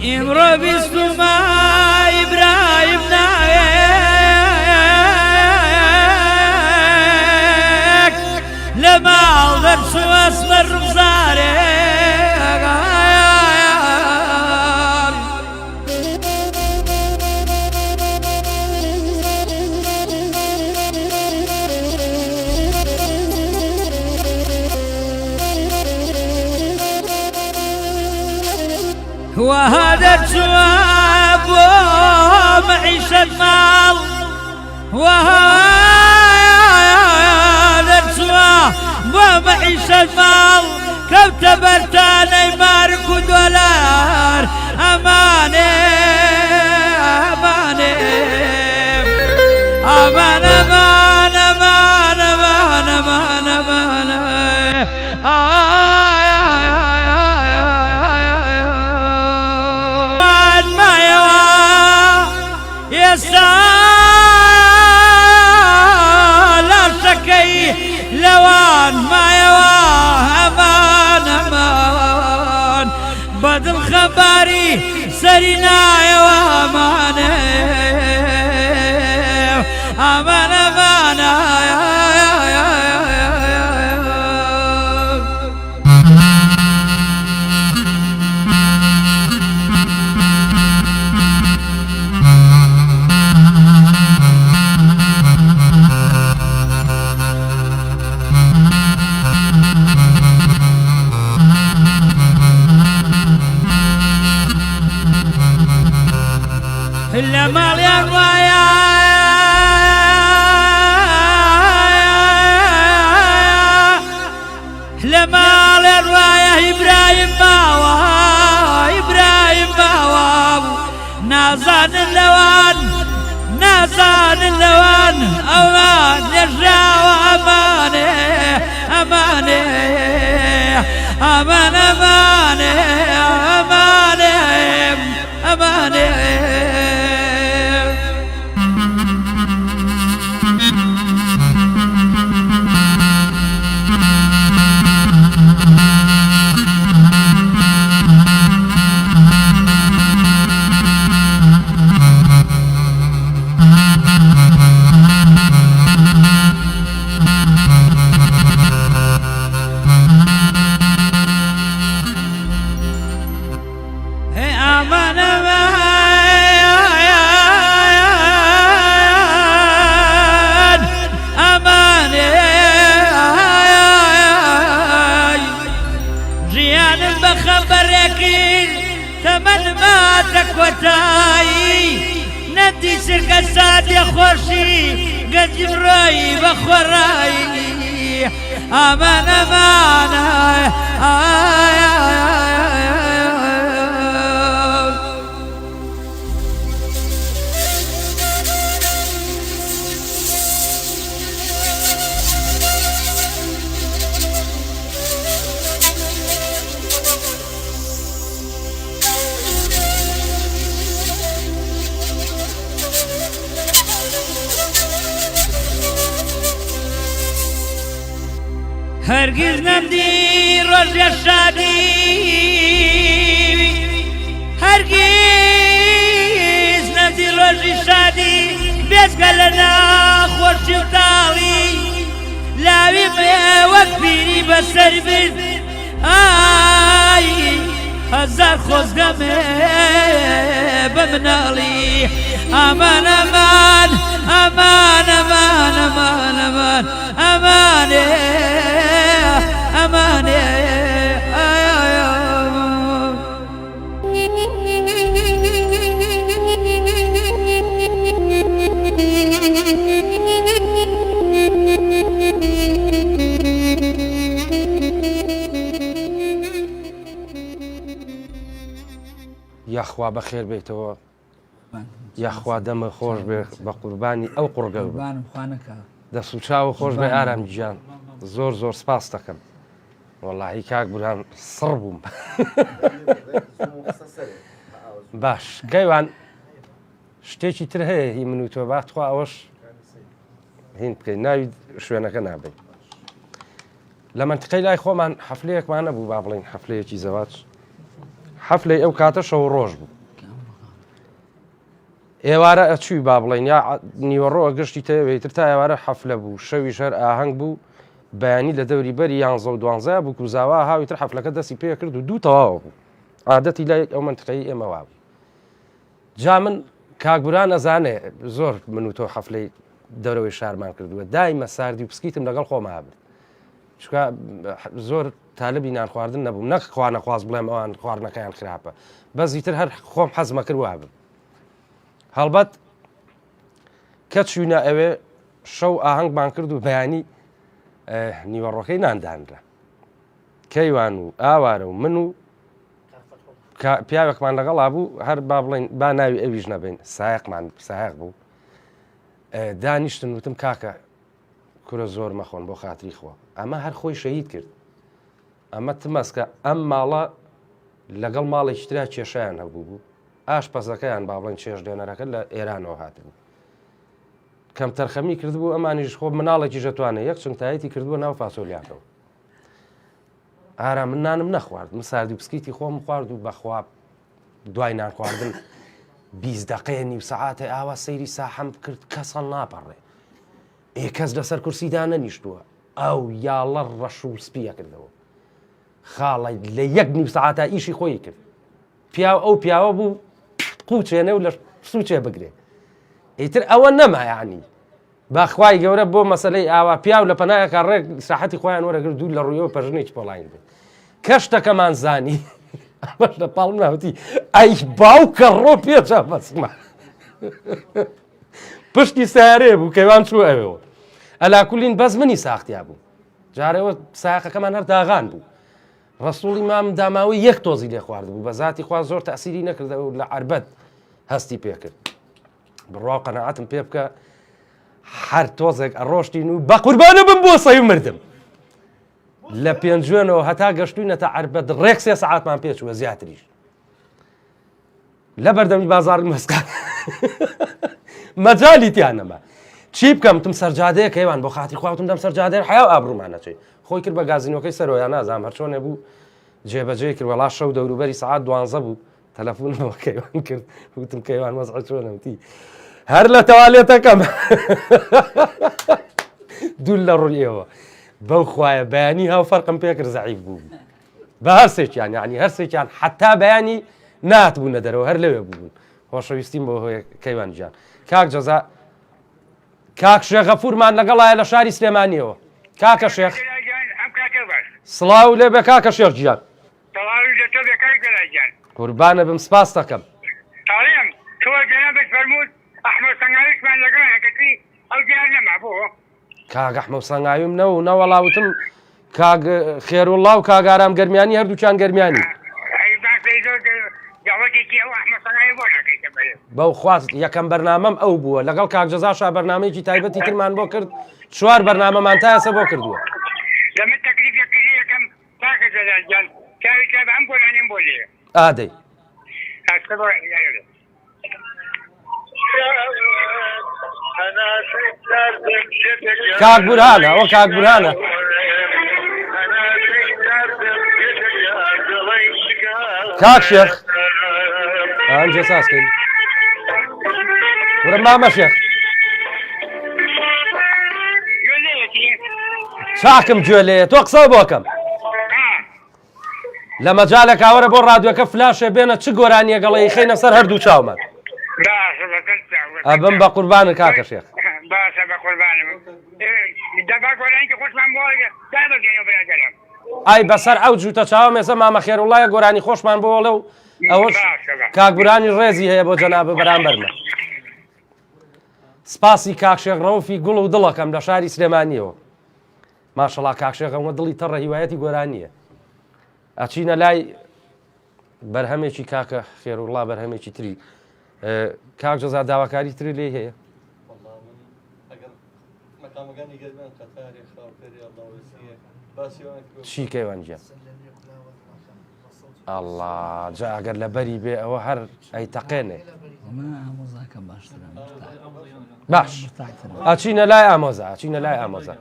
Speaker 4: ئیمڕۆ بیستمە ئیبراهیم ناوێک لە ماڵ دەرچوو ئەسمە ڕوخزارێک وهذا الجواب ومعيشة مال وهذا الجواب ومعيشة مال كوت برتاني مارك دولار أماني أماني أمان أمان أمان أمان أمان أمان لا شكي لوان ما يواه أمان أمان بدل خباري سرنا يواه أمان أمان أمان لما الرواية لما الرواية إبراهيم باوا نازان اللوان أمان يرجع أماني أماني ئەمان ئەمانێ ئەمانێ ئەمانێ نەتی سرکە سادێ خۆشی گەجڕایی بەخۆڕایی ئامان ئەمانە هەرگیز نەمدی ڕۆژێ شادی هەرگیز نەمدی ڕۆژی شادی بێزگە لە ناخۆشی و تاڵی لاوی بێ وەک پیری بەسەر برد ئای هەزار خۆزگەمێ بە مناڵی ئامان ئەمان ئەمان ئەمان ئەمان ئەمان ئەمانێ ئەمانێ
Speaker 2: یاخوا بەخێر بێتەوە یاخوا دەمە خۆش بێ بە قوربانی ئەو قوڕگە دەسوچاوە خۆش بێ ئارام گیان زۆر زۆر سپاس دەکەم وەڵاهی کاک بورهان سڕ بووم باش کەیوان شتێکی تر هەیە هی من و تۆ باتخوا ئەوەش هین بکەین ناوی شوێنەکە نابێت لە منتقەی لای خۆمان حەفلەیەکمان نەبوو با بڵین حەفلەیەکی زەواج حەفلەی ئەو کاتە شەو ڕۆژ بوو ئێوارە ئەچووی با بڵین یا نیوەڕۆ گشتی تەوێتتر تا ئێوارە حەفلە بوو شەوی شەر ئاهەنگ بوو بەیانی لە دەوری بەری 11 و 12 بوو کوزاوا هاویتر حەفلەکە دەستی پێ کرد و دوو تەواوە بوو عادەتی لای ئەو منتقەی ئێمەوا بوو جا من کاکبوران ئەزانێ زۆر من و تۆ حەفلەی دەرەوەی شارمان کردووە دایمە ساردی و پسکیتم لەگەڵ خۆما برد چکە زۆر تالبی نان خواردن نەبووم نەک خوا نەخواست بڵێم ئەوان خواردنەکەیان خراپە بەزیتر هەر خۆم حەزمە کرد وا برد هەڵبەت کە چوونە ئەوێ شەو ئاهەنگمان کرد و بەیانی نیوەڕۆکەی ناندانرا کەیوان و ئاوارە و من و پیاوێکمان لەگەڵا بوو هەر با بڵێن با ناوی ئەویش نەبین سایقمان سایق بوو دانیشتن وتم کاکە کورە زۆر مەخۆن بۆ خاتری خۆ ئەمە هەر خۆی شەهید کرد ئەمە تمەسکە ئەم ماڵە لەگەڵ ماڵێکی ترا کێشیان هەبوو بوو ئاشپەزەکەیان با بڵێن چێژ دێنەرەکە لە ئێرانەوە هاتبوو کەم تەرخەمی کردبوو ئەمانیش خۆ مناڵێکی ژەتوانێ یەک چنتایەتی کردووە ناو فاسۆلیاکەەوە ئارا من نانم نەخوارد من ساردی و پسکیتی خۆم خوارد و بەخوا دوای نان خواردن 20 دقەیە نیو سەعاتێ ئاوا سەیری ساحەم کرد کەسەڵ ناپەڕێ کەس لەسەر کورسیدا نەنیشتووە ئەو یاڵە ڕەش و سپیە کردەوە خاڵی لە یەک نیو سەعاتە ئیشی خۆی کرد ئەو پیاوە بوو قوچێنێ و لە سوچێ بگرێ ئیتر ئەوە نەمایانی باخوای گەورە بۆ مەسلەی ئاوا پیاو لە پەنایەکە ڕێک ساحەتی خۆیان وەرەگرت دوو لە ڕوویەوە پەژنێکی پۆڵین بێت کەشتەکەمان زانی ئەمەش لە پاڵم ناوتی ئەی باوکە ڕۆ پێچە بەسمە پشتی سیارێ بوو کەوان چوو ئەوێەوە ئەلاکولین بەس منی ساختیا بوو جارەوە ساقەکەمان هەر داغان بوو ڕسوڵی مام داماوی یەک تۆزی لێ خوارد بوو بە ذاتی خوا زۆر تەسیری نەکردەوە و لە عەربەت هەستی پێ کرد بڕوا قەنەعەتم پێ بکە هەر تۆزێک ئەڕۆشتین و بە قوربانە بم بۆ سەی مردم لە پێنجوێنەوە هەتا گەشتوینەتە عەربەت ڕێک 3 سەعاتمان پێچووە زیاتریش لە بەردەمی بازاڕی مەسکات مەجالی تیانەما چی بکەم تم سەرجادەیە کەیوان بۆ خاتی خواوتم دەم سەرجادەیە حیا ئابرومانەچێ خۆی کرد بە گازینۆکەی سەرۆیان نازام هەر چۆنێ بوو جێبەجێ کرد وەڵا شەو دەوروبەری سەعات 12 بوو تەلەفۆنەوە کەیوان کرد وتم کەیوان مەزعە چۆنەوتی هەر لە تەوالێتەکەم دوول لە ڕوویەوە بەو خوایە بەیانی هاو فەرقم پێکرد زەعیف بوو بە هەرسێکیان یعنی هەرسێکیان حتا بەیانی ناتبوونە دەرەوە هەر لەوێ بوون خۆشەویستیم بۆ هۆی کەیوان گیان کاک جەزا کاک شێخ غەفوورمان لەگەڵایە لە شاری سلێمانیەوە کاکە شێخ سڵاو لێ بێ کاکە شێخ گیان قوربانە بم سپاس دەکەم
Speaker 9: تاڵێم تۆ جەنابەت فەرموود ئەحمەد سەنگاویشمان لەگەڵ هەکەتی ئەو دیار نەما بۆ
Speaker 2: کاک ئەحمەد سەنگاویم نەوەڵاوتم کاک خێروڵڵا و کاک ئارام گەرمیانی هەردووچیان گەرمیانی بەو خواست یەکەم بەرنامەم ئەو بووە لەگەڵ کاک جەزاشا بەرنامەیەکی تایبەتی ترمان بۆ کرد 4 بەرنامەمان تا ئێستا بۆ کردووە
Speaker 9: لەمە تەکلیفێکی یەکەم کاکە جەزاجان چاوی بە ئەم گۆرانیم بۆ لێ
Speaker 2: ئادەی کاک بورهانە ئەوە کاک بورهانە کاک شێخ ئەنجە ساسکەین وەرە مامە شێخ چاکم گوێ لێیە تۆ قسە بۆکەم لە مەجالە کاوەرە بۆ ڕادیۆکە فلاشێ بێنە چ گۆرانیە گەڵی خەینە سەر هەردوو چاومان ئەبم بە قوربانە کاکە شێخ
Speaker 9: باشە بە قوربانم دەبا گۆرانیکە خۆشمان بۆ دابەگەینەوە بەرەگەلم
Speaker 2: ئای بەسەر ئەو جوتە چاوە مێسە مامە خێروڵایە گۆرانی خۆشمان بۆڵێ و ئەوەش کاکبورانی ڕێزی هەیە بۆ جەنابە بەرامبەرمە سپاسی کاکشێخ ڕەوفی گوڵ و دڵەکەم لە شاری سلێمانیەوە ماشەڵا کاکشێخەوە دڵی تەڕە هیوایەتی گۆرانیە ئەچینە لای بەرهەمێکی کاکە خێروڵا بەرهەمێکی تری کاک جەزا داواکاری تری لێ هەیە چی کەیوانجیە ئەڵڵا جا ئەگەر لە بەری بێ ئەوە هەر ئەیتەقێنێ باش ئەچینە لای ئامۆزا ئەچینە لای ئامۆزا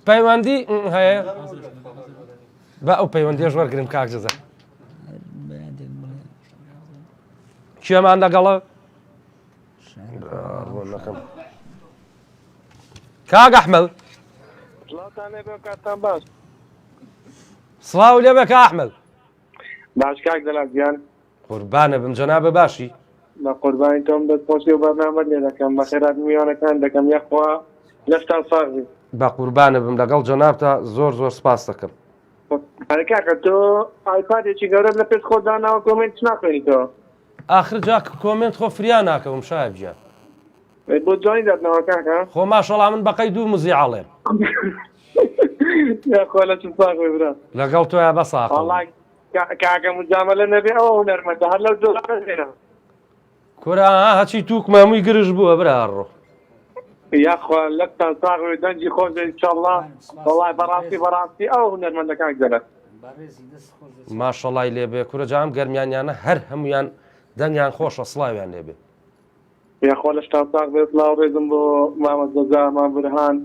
Speaker 2: پەیوەندی هەیە بە ئەو پەیوەندیێش وەرگرم کاک جەزا کێمان لەگەڵە کاک ئەحمەد سڵاو لێ بێ کاک ئەحمەد
Speaker 10: باش کاک دەڵاتیان
Speaker 2: قوربانە بم جەنابە باشی
Speaker 10: بە قوربانی تۆم دەستپۆسی و بەرنامە لێ دەکەم بە خێرات میوانەکان دەکەم یەخوا لەفتان ساغی
Speaker 2: بە قوربانە بم لەگەڵ جەنابتە زۆر زۆر سپاس دەکەم
Speaker 10: کاکە تۆ ئایپادێکی گەورە لە پێش خۆت داناوە کۆمنت ناخوێنیتەوە
Speaker 2: ئاخر جا کۆمنت خۆ فریان ناکەوم شایب گیان
Speaker 10: بۆ جوانی دەتنەوە کاکە
Speaker 2: خۆ ماشەڵا من بەقەی دوو مزیعەڵێم
Speaker 10: یاخوا لە چم ساغی برا
Speaker 2: لەگەڵ تۆیە بە ساق
Speaker 10: کاکە مجاملە نەبێ ئەوە هونەرمەندە هەر لەو دۆڵێنە
Speaker 2: کورا هەچی تووکمە هەمووی گرژ بووە برا ڕۆ
Speaker 10: یاخوا لەتان ساغی دەنجی خۆش ئینشاڵڵا وەڵای بەڕاستی ئەو هونەرمەندە کاک دەرێت
Speaker 2: ماشەڵای لێبێ کورە جام گەرمیانیانە هەر هەمویان دەنگیان خۆشە سڵاویان لێبێ
Speaker 10: یاخوا لە شتان ساغ بێت سڵاو ڕێزم بۆ مامە جەزا مام برهان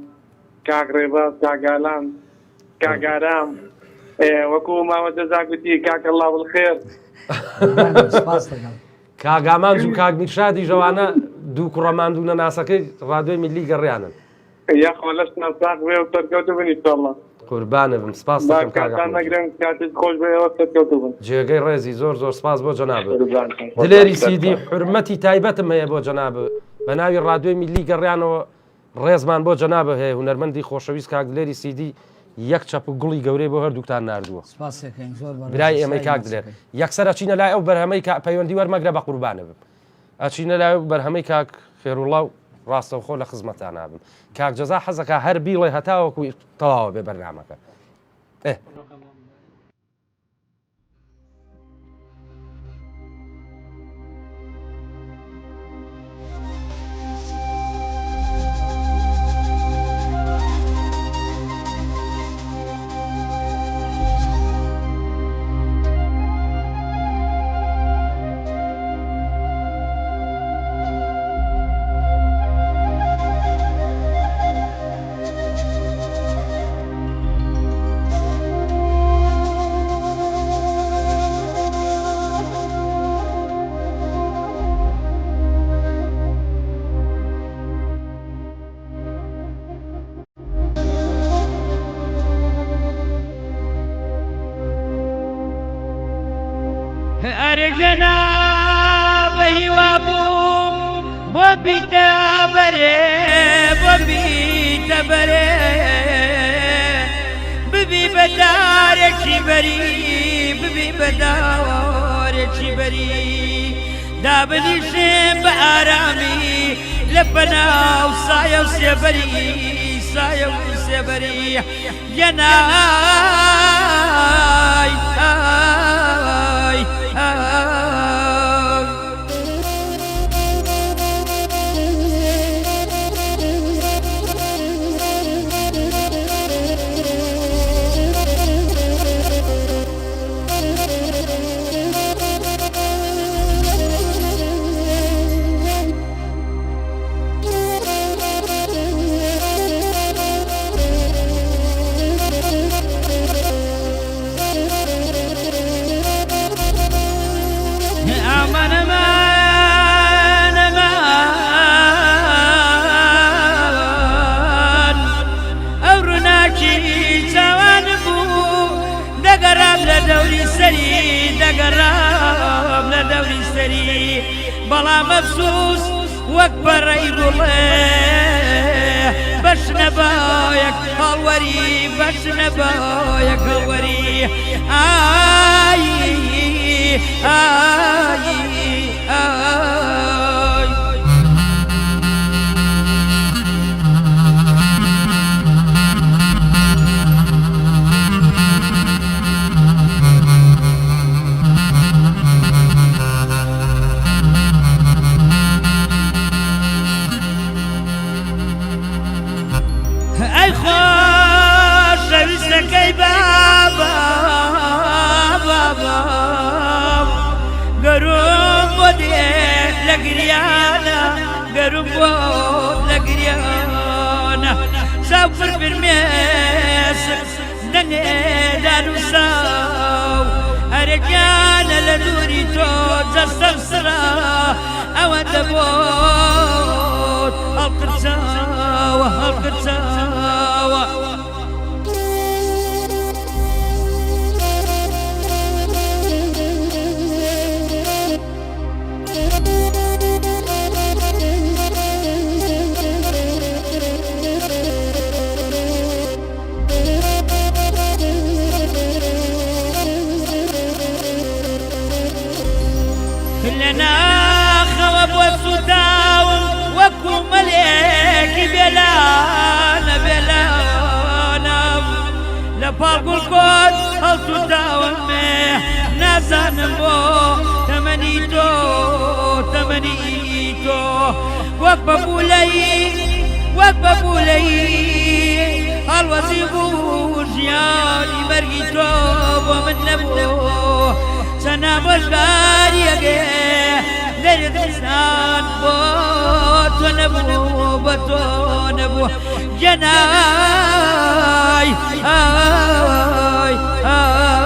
Speaker 10: کاک ڕێباز کاگالان کاگارام وەکو مامە جەزا گوتی کاکە الله بالخێر
Speaker 2: کاگامان و کاک میرشادی ژەوانە دوو کوڕەماندوونە ناسەکەی ڕادیۆی میلی گەڕیانن
Speaker 10: یاخوا لە شتان ساغ بێ و سەرکەوتو بن ئینشاڵڵا
Speaker 2: قوربانە بم سپاس دەکەم جێگەی ڕێزی زۆر زۆر سپاس بۆ جەنابە دلێری سیدی حرمەتی تایبەتم هەیە بۆ جەنابە بە ناوی ڕادیۆی میلی گەڕیانەوە ڕێزمان بۆ جەنابە هەیە هونەرمەندی خۆشەویست کاک دلێری سیدی یەک چەپ و گوڵی گەورەی بۆ هەردووکتان ناردووە برای ئێمەی کاک دلێر یەکسەر ئەچینە لای ئەو بەرهەمەی پەیوەندی وەرمەگرە بە قوربانە بم ئەچینە لای بەرهەمەی کاک خێروڵڵا و ڕاستەوخۆ لە خزمەتان نابم کاک جەزا حەزەکە هەر بیڵێ هەتاوەکو تەواوە بێ بەرنامەکە
Speaker 4: جەنابەی وابووم بۆ بیتە بەرێ بۆ بیتە بەرێ ببی بەدارێکی بەری ببی بەدارێکی بەری دابنیشێم بە ئارامی لە پەناو سایە و سێبەری سایە و سێبەری گەنای ئای دەگەڕام لە دەوری سەری بەڵام ئەفسوس وەک بەڕێی گوڵێ بەش نەبایەک هەڵوەری بەش نەبایەک هەڵوەری ئای ئای ئای ئەی خۆشەویستەکەی بابام گەروم بۆ دێ لە گریانە گەروم بۆ لە گریانە ساو فرمێسر دەنێدان و ساو هەرێکیانە لە دووری تۆ جەستەم سرا ئەوەندە بۆت هەڵقرچاوە هەڵقرچاوە لەناخەوە بۆ سوتاوم وەکو مەلێکی بێلانە بێلانە لە پاڵگوڵ کۆت هەڵسوتاوم مێ نازانم بۆ تەمەنی تۆ تەمەنی تۆ وەک بەبولەیی هەڵوەزی بوو ژیانی مەرگی تۆ بۆ من نەبوو چەنا بەشداریەگێ لەرێ دەستان بۆ تۆ نەبوو بە تۆ نەبوو گەنای ئای ئای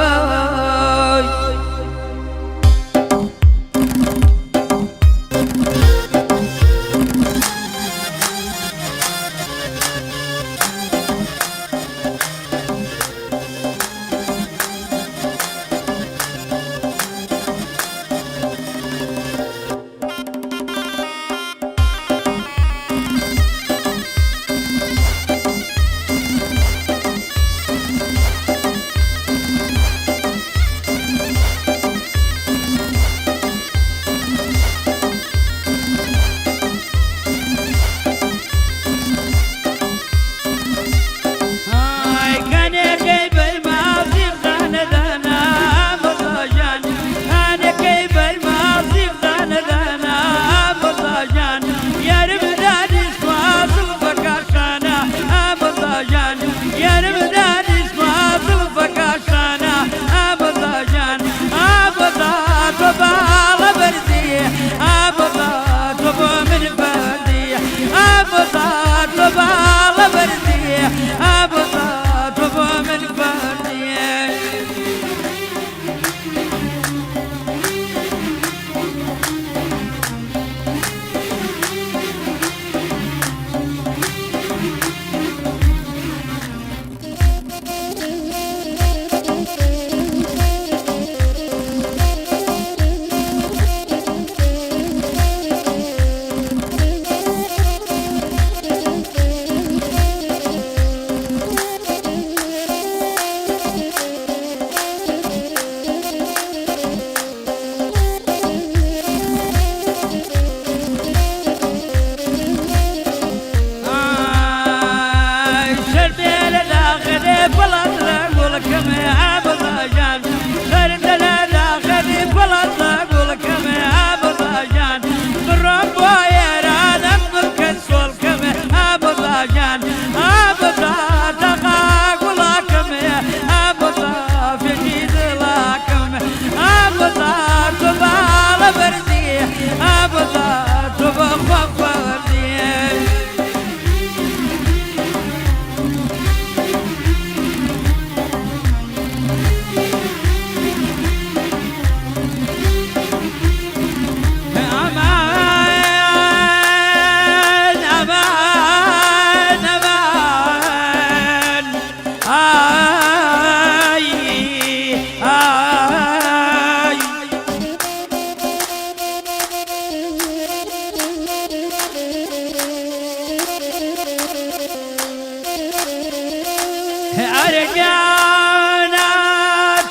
Speaker 4: أرجعنا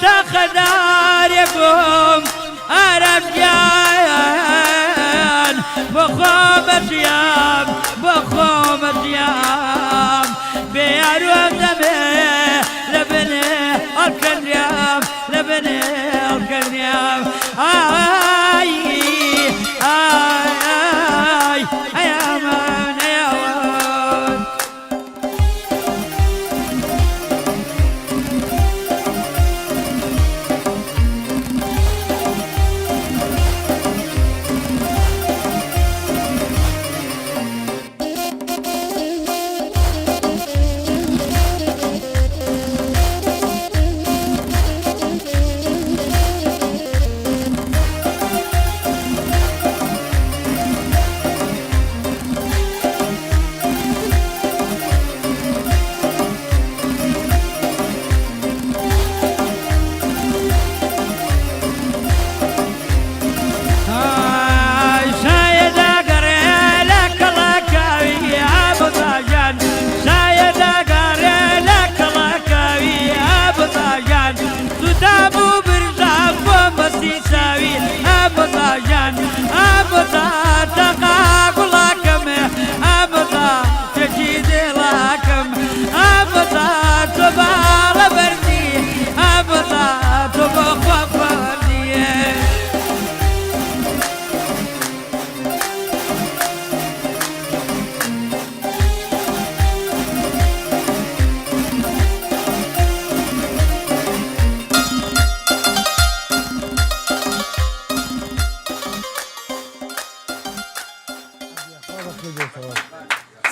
Speaker 4: تخداركم أرجعان بخومة يام بخومة يام بيارو دمي لبني الكريم لبني الكريم آي آي آي يا من يا من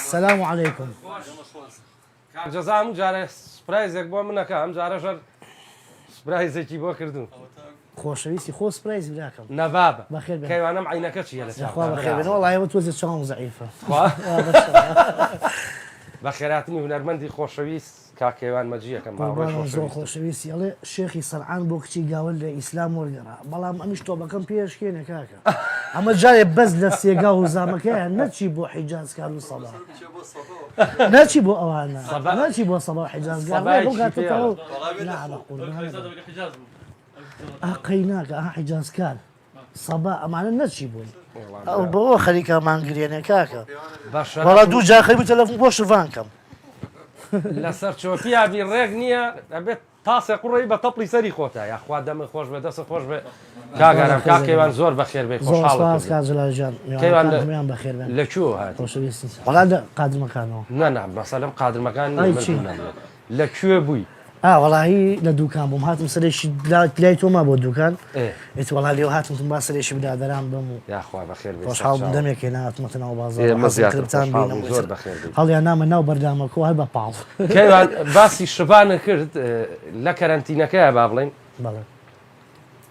Speaker 11: السلام عليكم.
Speaker 2: جزاهم جاري سبرايزك بو منك ام جاري شر سبرايزك بو كردون
Speaker 11: خوشويسي خو سبرايز براكم
Speaker 2: نبابه
Speaker 11: بخير بك
Speaker 2: كيوانا معينك شي لا
Speaker 11: اخويا بخير والله وتوزت شلون ضعيفه
Speaker 2: بخيراتني هنرمندي خوشويس كاكيوان مجيه كم
Speaker 11: باوڕ خۆشەویستی ئەڵێ شێخی سەرعان بۆ کچی گاوە لە ئیسلام وەرگەڕا بەڵام ئەمیش تۆ بەکەم پێشکێنە کاکە ئەمە جارێ بەس لە سێگا و زامەکەیان نەچی بۆ حیجازکار و سەبا نەچی بۆ ئەوانە نەچی بۆ سەبا و حیجازگار قەی ناکە ئەها حیجازکار سەبا ئەمانە نەچی بوون بۆ خەریکەمان گرێنێ کاکە بەڵا دوو جا خەری تەلەفۆن بۆ شڤانکەم
Speaker 2: لەسەر چۆپیابی ڕێک نییە ئەبێت تاسێ قوڕی بە تەپڵی سەری خۆتە یاخوا دەمە خۆش بێ دەست خۆش بێ کاگەرم کاکەیوان زۆر بەخێر بێ
Speaker 11: خۆشحاڵکەیوان بەخێر
Speaker 2: لەکوێ هات
Speaker 11: وەڵا لە قادرمەکانەوە
Speaker 2: نەنا مەسەلەم قادرمەکان لەکوێ بووی
Speaker 11: وەڵاهی لە دوکان بووم هاتم سەرێکی لای تۆما بۆ دوکان ئێت وەڵا لێو هاتم با سەرێکی بدادەران بم و
Speaker 2: یاخوا بەخێر بێ
Speaker 11: خۆشحاڵ بووم دەمێکی نهاتمەتەوە بازاڕتان هەڵیان نامە ناو بەردامەکە هەر بە پاڵ
Speaker 2: کەیوان باسی شبانە کرد لە کەرەنتینەکەیە با بڵێن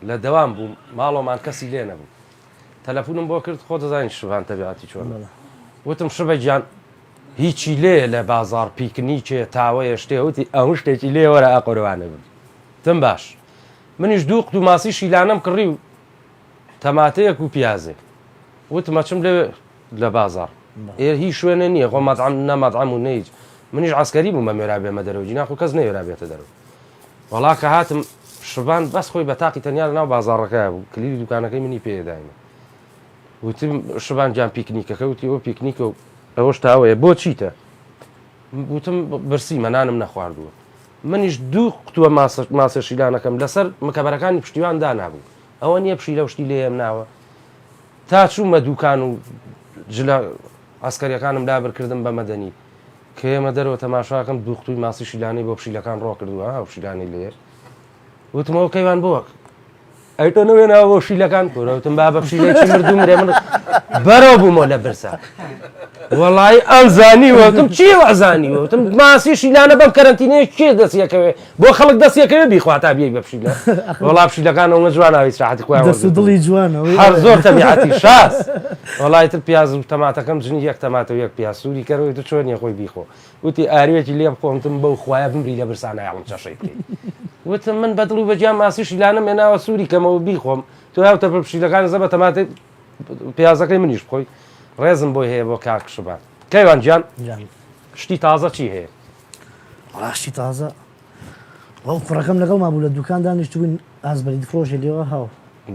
Speaker 2: لە دەوام بووم ماڵۆمان کەسی لێ نەبوو تەلەفۆنم بۆ کرد خۆ دەزانین شبان تەبیعەتی چۆن وتم شبە گیان هیچی لێ لە بازار پیکنیکێ تاوەیە شتێوتی ئەو شتێکی لێ وەرە ئاقۆرەوانە بن تم باش منیش دوو قوت و ماسی شیلانەم کڕی و تەماتەیەک و پیازێک وتمە چم لێ لە بازار هیچ شوێنە نییە خۆ مەطعەم نەمەطعەم و نەیج منیش عەسکەری بوومە مێرا بێمە دەرەوە جینا خۆ کەس نەیێرا بێتە دەرەوە وەڵا کە هاتم شبان بەس خۆی بە تاقی تەنیا لە ناو بازاڕەکەیە بوو کلیلی دوکانەکەی منی پێداینە وتم شبان جان پیکنیکەکە وتی ئەو پیکنیکە و ئەوەش تاوەیە بۆ چیتە وتم برسی مەنانم نەخواردووە منیش دوو قوتووە ماسە شیلانەکەم لەسەر مکەبەرەکانی پشتیوان دانابوو ئەوە نییە پشیلە شتی لێم ناوە تا چوومە دوکان و جلە ئەسکەریەکانم لابرکردم بە مەدەنی کە ئێمە دەرەوە تەماشاکەم دوو قوتووی ماسی شیلانی بۆ پشیلەکان ڕۆ کردووە ئەو شیلانی لێ وتمەوە کەیوان بۆ ئەیتۆ نوێنەوە بۆ شیلەکان کۆرەوتم با بە پشیلێکی مردوو مرێ من بەرەو بوومەوە لە برسا وەڵی ئەمزانیوەتم چی ئەزانیوەتم ماسی شیلانە بەم کەرەنتینەیە کێ دەستیەکەوێ بۆ خەڵک دەستیەکەوێ بیخوا تا بێی بە پشیلە وەڵا پشیلەکانەوە جواناوی سراحەتی خۆیان
Speaker 11: دڵی جوانەوە
Speaker 2: هەر زۆر تەبیعەتی شاس وەڵی تر پیاز و تەماتەکەم جنی یەک تەماتە و یەک پیاز سووری کەرەوەی تو چۆنیە خۆی بیخۆ وتی ئاروێکی لێم خۆمتم بەو خوایە بمری لە برسانە یاڵم چەشەی بکەیت وتم من بەدڵ و بەجیان ماسی شیلانە مێناوە سووری کەمەوە بیخۆم تۆ هاوتە بە پشیلەکان زە بە تەماتە پیازەکەی منیش بخۆی ڕێزم بۆی هەیە بۆ کاک شبان کەیوان گیان شتی تازە چی هەیە
Speaker 11: ڕاشتی تازە ئەو کوڕەکەم لەگەڵ مابوو لە دوکان دانیشتبووین ئازبەری دفرۆشی لێوە هاو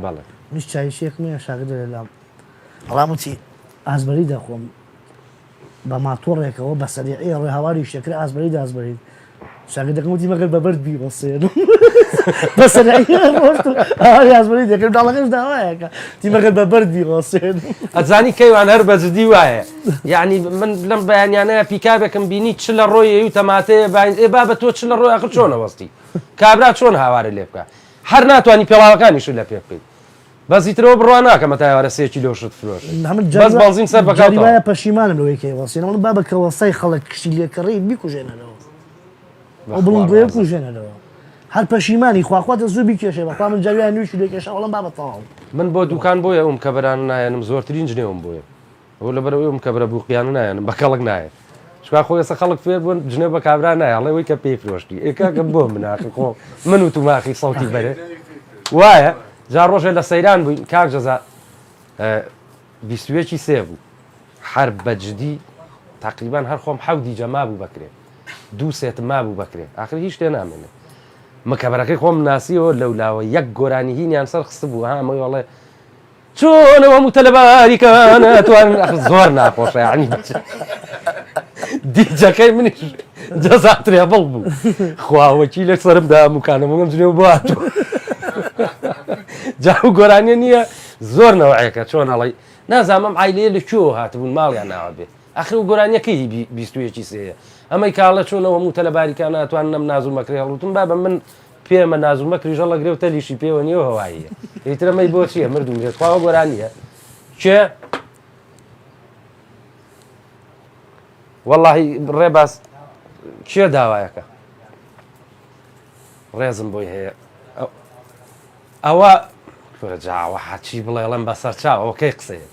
Speaker 2: بەڵێ
Speaker 11: میش چایشێکمە شاگرد لەلام بەڵاموتی ئازبەری دەخۆم بە ماتۆڕێکەوە بە سەریعی ڕێ هاواری شەکرە ئازبەری دازبەرید شاگردەکەم وتی مەگەر بەبەرد بیوەسێن بە سەریعی هاواری ئازبەری دەکرد داڵەکەش داوایەکە تی مەگەر بەبەرد بیوەسێن
Speaker 2: ئەزانی کەیوان هەر بەجددی وایە یعنی من لەم بەیانیانەیە پیکابێکم بینی چ لە ڕۆیە و تەماتەیە ئێ با بە تۆ چ لە ڕۆی ئەخر چۆنەوەستی کابرا چۆن هاوارە لێ بکە هەر ناتوانانی پێڵاوەکانیش لە پێ بکەیت بەزیترەوە بڕوا ناکەمە تاوارە 3 کیلۆ شت فرۆش بەس بەنزین سەر
Speaker 11: بەکاتوایە پەشیمانم لەوەی کەوەسێن ئەوڵ با بەکە وەسای خەڵک کشتی لێکەڕی بیکوژێنەرەوە ئەو بڵندگوێ بکوژێنەرەوە هەر پەشیمانی خواخواتە زوو بیکێشێ بەخوا من جاویان نوێشی لێکێشە ئەوڵم با بەتەواو
Speaker 2: من بۆ دوکان بۆیە ئەوم کەبەران نایەنم زۆرترین جنێوم بۆیە ئەو لەبەرەوەی ئەوم کەبرە بووقییان نایەنم بە کەڵک نایە چکا خۆی ئێستا خەڵک فێر بوون جنێ بە کابرا نایە ئەڵێ وەی کە پێی فرۆشتی ئێکاکە بۆ مناخی خۆ من و تو ماخی سەڵتی بەرێ وایە جا ڕۆژێ لە سەیران بووین کاک جەزا 21 سێ بوو هەر بەجددی تقریبان هەر خۆم حەودی جەما بوو بکرێ 2 سێتم مابوو بکرێ ئاخر هیچ شتێ نامێنێ مەکەبەرەکەی خۆم ناسیەوە لەولاوە یەک گۆرانی هینیان سەر خست بوو هامەی وەڵێ چۆنەوە متەلەباریکانە توانن زۆر ناخۆشە یعنی دیجەکەی منیش جەزاترێ بڵ بوو خواوەکی لێک سەرمدا هەمووکانەمەگەم جنێو باتوە جاو گۆرانیە نییە زۆر نەوەیەکە چۆن هەڵی نازانم عیلەیە لەکوێوە هاتبوون ماڵیان ناوە بێ ئاخر و گۆرانیەکەی 21 سەیە ئەمەی کاڵە چۆنەوە متەلەباریکانە ئەتوان نەم نازوو مەکرێ هەڵوتم بابە من پێمە نازوو مەکریژە لە گرێ و تەلیشی پێوە نیەوە هەواییە ئیترەمەی بۆ چییە مردوم لێت خواوە گۆرانیە کێ وەڵڵاهی ڕێباس کێ داوایەکە ڕێزم بۆی هەیە ئەوە جاوە حچی بڵێڵم بەسەر چاوەکەی قسەیە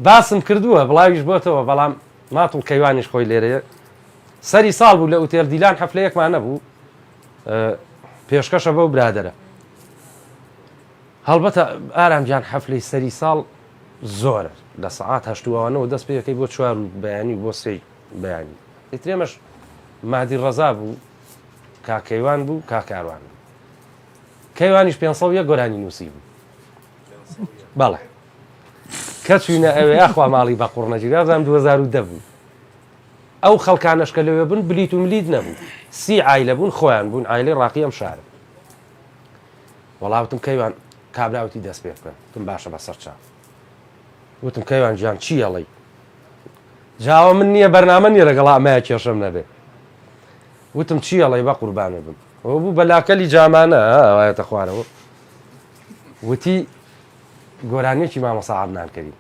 Speaker 2: باسم کردووە بڵاویش بۆتەوە بەڵام ماتڵ کەیوانیش خۆی لێرەیە سەری ساڵ بوو لە ئوتێر دیلان حەفلەیەکمان نەبوو پێشکەشە بەو برادەرە هەڵبەتە ئارامجان حەفلەی سەری ساڵ زۆرە لە سەعات هەشتوانەوە دەست پێەکەی بۆ 4 بەیانی و بۆ 3 بەیانی ئیترێمەش مادی ڕەزا بوو کاکەیوان بوو کاکاروان بوو کەیوانیش 500 گۆرانی نووسی بوو بەڵێ کە چوینە ئەوێ یاخوا ماڵی بە قوڕنەجیرازام 2010 بوو ئەو خەڵکانەشکە لەوێ بن بلیت و ملید نەبوو 30 عایلە بوون خۆیان بوون عایلەی ڕاقی ئەم شارە وەڵاوتم کەیوان کابراوتی دەست پێ بکەن تم باشە بەسەر چاو وتم کەیوان گیان چی ئەڵێ جاوە من نییە بەرنامە نیە لەگەڵ ئەمەیە کێشەم نەبێ وتم چی ئەڵێ بە قوربانە بم ئەوە بوو بەلاکەلی جامانە ئەوایەتە خوارەوە وتی گۆرانیەکی مامەسا عەدنان کەریم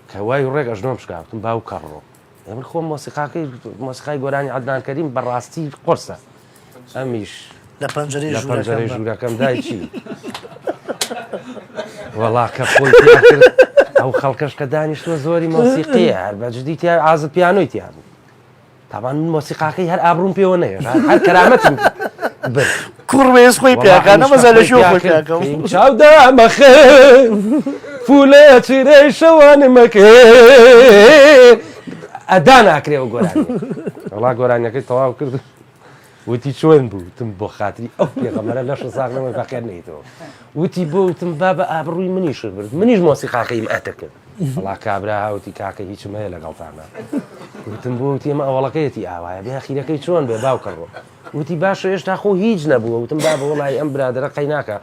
Speaker 2: کە وای ڕێک ئەژنۆم شکاوتم باو کەڕۆ من خۆم مۆسیقای گۆرانی عەدنان کەریم بەڕاستی قورسە ئەمیش
Speaker 11: لە
Speaker 2: پەنجەرەی ژوورەکەم دای چی وەڵا کە خۆی کرد ئەو خەڵکەش کە دانیشتووە زۆری مۆسیقیە هەر بەجددی تیا ئازت پیانۆی تیا بوو تاوان مۆسیقاکەی هەر ئابروون پێوە نەیە هەر کەرامەتم
Speaker 11: کوڕێز خۆی پێکان نەمەزە لە شۆ خۆیکەکەم
Speaker 2: چاودامەخێ فولە چرەی شەوانمەکێ ئەدا ناکرێ و گۆرانی وەڵا گۆرانیەکەی تەواو کرد وتی چۆن بوو وتم بۆ خاتری ئەو پێغەمبەرە لەش ساغنەوەی بەخێر نەیتەوە وتی بۆ وتم با بە ئابڕووی منیش برد منیش مۆسیقاکەیم ئەتە کرد وەڵا کابرا هاوتی کاکە هیچم هەیە لەگەڵتانە وتم بۆ وتی ئەمە ئەوڵەکەیەتی ئاوایە بێ خیرەکەی چۆن بێ باوکەڕۆ وتی باشە هێشتا خۆ هیچ نەبووە وتم با بە وڵای ئەم برادرە قەی ناکە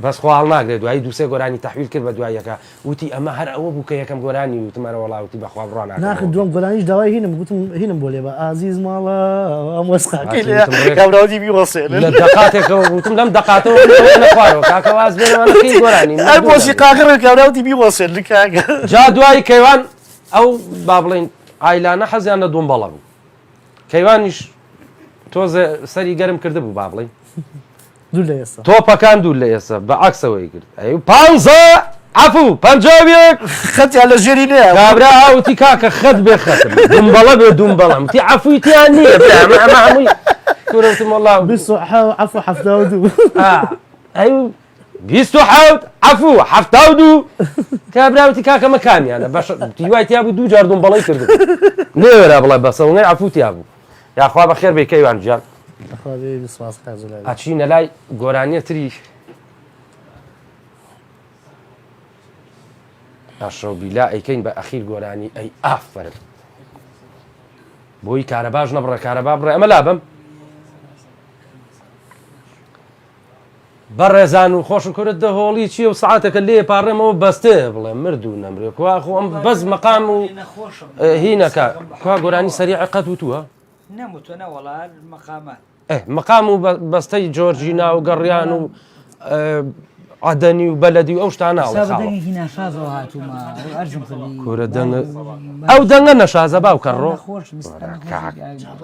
Speaker 2: بەس خۆڵ ناگرێت دوایی دووسێ گۆرانی تەحویل کرد بە دوایەکە وتی ئەمە هەر ئەوە بوو کە یەکەم گۆرانی وتمەرە وڵاوتی بەخوا بڕۆ
Speaker 11: ناکە دوم گۆرانیش داوای هینم گوتم هینم بۆ لێ بە ئازیز ماڵە ئەم وەسقاکەی کابراوتی بیوەسێن
Speaker 2: لە دەقاتێکەوە وتم لەم دەقاتەوە نەخوارەوە کاکە واز بێنەوەی گۆرانی
Speaker 11: هەر مۆسیقاکە کابراوتی بیوەسێن لکاکە
Speaker 2: جا دوای کەیوان ئەو با بڵێن ئایلانە حەزیان لە دۆمبەڵە بوو کەیوانیش تۆزە سەری گەرم کرده بوو با بڵێن تۆپەکان دوور لە ئێستا بە عەکسەوەی کرد ئەی 50 عەفوو 51
Speaker 11: خەتیان لە ژێری نەیە
Speaker 2: کابرا هاوتی کاکە خەت بێ خەتم دومبەڵە بێ دومبەڵەم تی عەفووی تیان نییە ئەمە هەمووی کوورەوتم وەڵڵا
Speaker 11: عەفوو 72
Speaker 2: ئەی 27 عەفوو 72 کابراوتی کاکەمە کامیانە بەش دوای تیا بوو 2 جار دومبەڵەی کردبوو نێوێرا بڵێ بەسەڵنەی عەفوو تیا بوو یاخوا بە خێر بێ کەیوان گیان
Speaker 11: سپاس کازلای
Speaker 2: ئەچینە لای گۆرانیەتری ئاشڕە بیلا ئەیکەین بە ئەخیر گۆرانی ئەی ئافرن بۆی کارەباش نەبڕە کارەبا بڕێ ئەمە لابم بەڕێزان و خۆش و کورت دەهۆڵی چیە و سعاتەکە لێ پاڕێمەوە بەستێ بڵێ مردوو نەمرێ کوا خۆم بەس مەقام و هینەکە کوا گۆرانی سەریع قەت وتووە
Speaker 3: نەموتوە نەوەڵات مەقامات
Speaker 2: مەقام و بەستەی جۆرجینا و گەڕیان و عدەنی و بەلەدی و ئەو شتان کورە دەنگە ئەو دەنگە نەشازە باوکە ڕۆ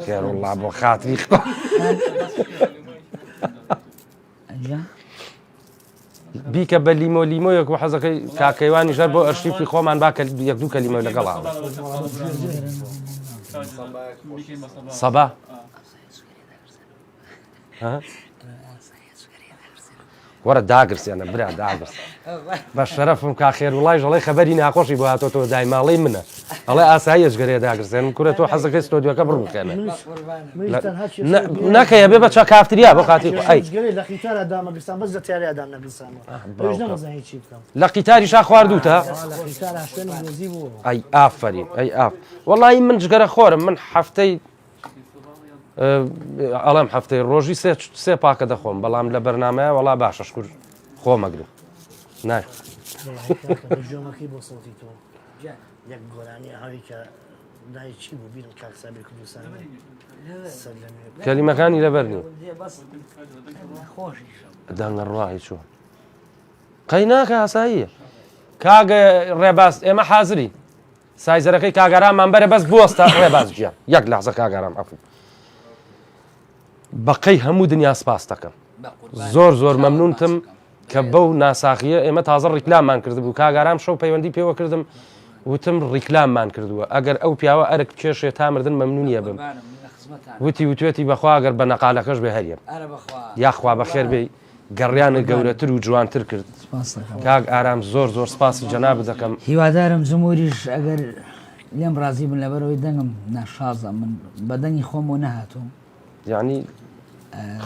Speaker 2: خێڕڵا بۆ خاتری بیکە بە لیمۆ لیمۆیەک و حەزەکەی کاکەیوانی ژەر بۆ ئەرشیفی خۆمان باکە یەک دوو کەلیمە لەگەڵا سەبا وەرە داگرسیانە برا داگرس بە شەرەفم کاخێر وڵای ژەڵی خەبەری ناخۆشی بۆ هاتۆ دای ماڵی منە ئەڵێ ئاساییەش گەرێ داگرسێن کورە تۆ حەزەکەی ستۆدیۆکە بڕبکەنە نەکەیە بێ بەچ کافتریا بۆ خاتی لە قیتاریشا خواردوتە ئەی ئافرین ئەی ئاف وەڵی من جگەرە خۆرم من هەفتەی ئەڵێم هەفتەی ڕۆژی سێ پاکە دەخۆم بەڵام لە بەرنامەیە وەڵا باشە شکر خۆمەگرم نای
Speaker 11: ژۆمەکەی بۆ سەڵتی تۆ یەک گۆرانی هاوی کە دای چی بوو بیرم کاکسابی کوردستان
Speaker 2: کەلیمەکانی لەبەر نیە دەنگە ڕواهی چوە قەی ناکە ئاساییە کاگە ڕێباز ئێمە حازری سایزەرەکەی کاگەرانمان بەرە بەس بوەستە ڕێباز گیان یەک لەحزە کاگەران ئەفو بەقەی هەموو دنیا سپاس دەکەم زۆر زۆر مەمنونتم کە بەو ناساخیە ئێمە تازە ڕیکلاممان کردبوو کاگارام شەو پەیوەندی پێوە کردم وتم ڕیکلاممان کردووە ئەگەر ئەو پیاوە ئەرک کێشێ تا مردن مەمنونیە بم وتی وتێتی بەخوا ئەگەر بە نەقالەکەش بێ هەریە یاخوا بەخێر بێ گەڕیانە گەورەتر و جوانتر کرد کاک ئارام زۆر زۆر سپاسی جەناب دەکەم
Speaker 3: هیوادارم زموریش ئەگەر لێم ڕازی بن لەبەرەوەی دەنگم ناشازە من بە دەنگی خۆم و نەهاتوم
Speaker 2: یعنی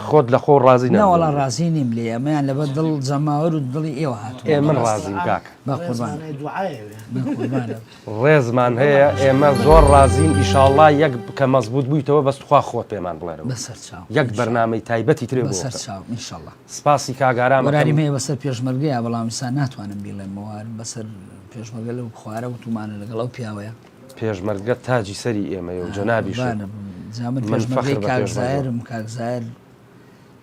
Speaker 2: خۆت لە خۆ ڕازی
Speaker 3: نەوەڵا ڕازی نیم لێ ئەمەیان لەبەر دڵ جەماوەر و دڵی ئێوە هاتووە
Speaker 2: من ڕازیم کاک
Speaker 11: ڕێزمان
Speaker 2: هەیە ئێمە زۆر ڕازین ئیشاڵڵا یەک کە مەزبوط بوویتەوە بەستخوا خۆت پێمان بڵێرەوە یەک بەرنامەی تایبەتی ترێ
Speaker 3: بەسەر چاو ئینشاڵڵا
Speaker 2: سپاسی کاگارام
Speaker 3: وەرانی هەیە بەسەر پێشمەرگەیە بەڵام ئێستا ناتوانم بیڵێمەوە بەسەر پێشمەرگە لەو خوارە و تومانە لەگەڵ ئەو پیاوەیە
Speaker 2: پێشمەرگە تاجی سەری ئێمەیە و جەنابیش
Speaker 3: من فەخر کاکزایرم کاکزایر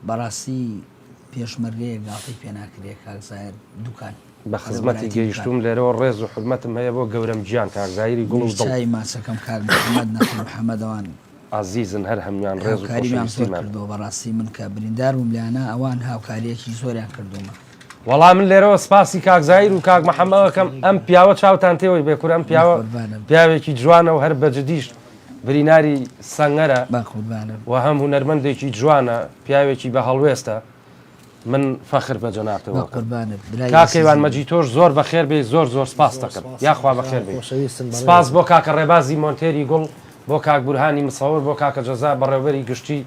Speaker 3: بەڕاستی پێشمەرگەیە گاڵتەی پێ ناکرێت کاکزایر دوکان
Speaker 2: بە خزمەتی گەیشتوم لێرەوە ڕێز و حرمەتم هەیە بۆ گەورەم گیان کاکزایری گوڵ و
Speaker 3: چای ماچەکەم کاک محەممەد نەخی محەممەدەوان
Speaker 2: عزیزن هەر هەمیان ڕێز و
Speaker 3: کاریمان زۆر کردەوە بەڕاستی من کە بریندار بووم لایەنە ئەوان هاوکاریەکی زۆریان کردومە
Speaker 2: وەڵام من لێرەوە سپاسی کاکزایر و کاک محەممەدەکەم ئەم پیاوە چاوتان تێەوەی بێکور ئەم پیاوە پیاوێکی جوانە و هەر بەجددیش بریناری سەنگەرە و هەم هونەرمەندێکی جوانە پیاوێکی بە هەڵوێستە من فەخر بە جەنابتەوە کاکەیوان مەجی تۆش زۆر بەخێر بێ زۆر زۆر سپاس دەکەم یاخوا بەخێر بێ سپاس بۆ کاکە ڕێبازی مۆنتێری گوڵ بۆ کاک بورهانی مسەور بۆ کاکە جەزا بەڕێوەبەری گشتی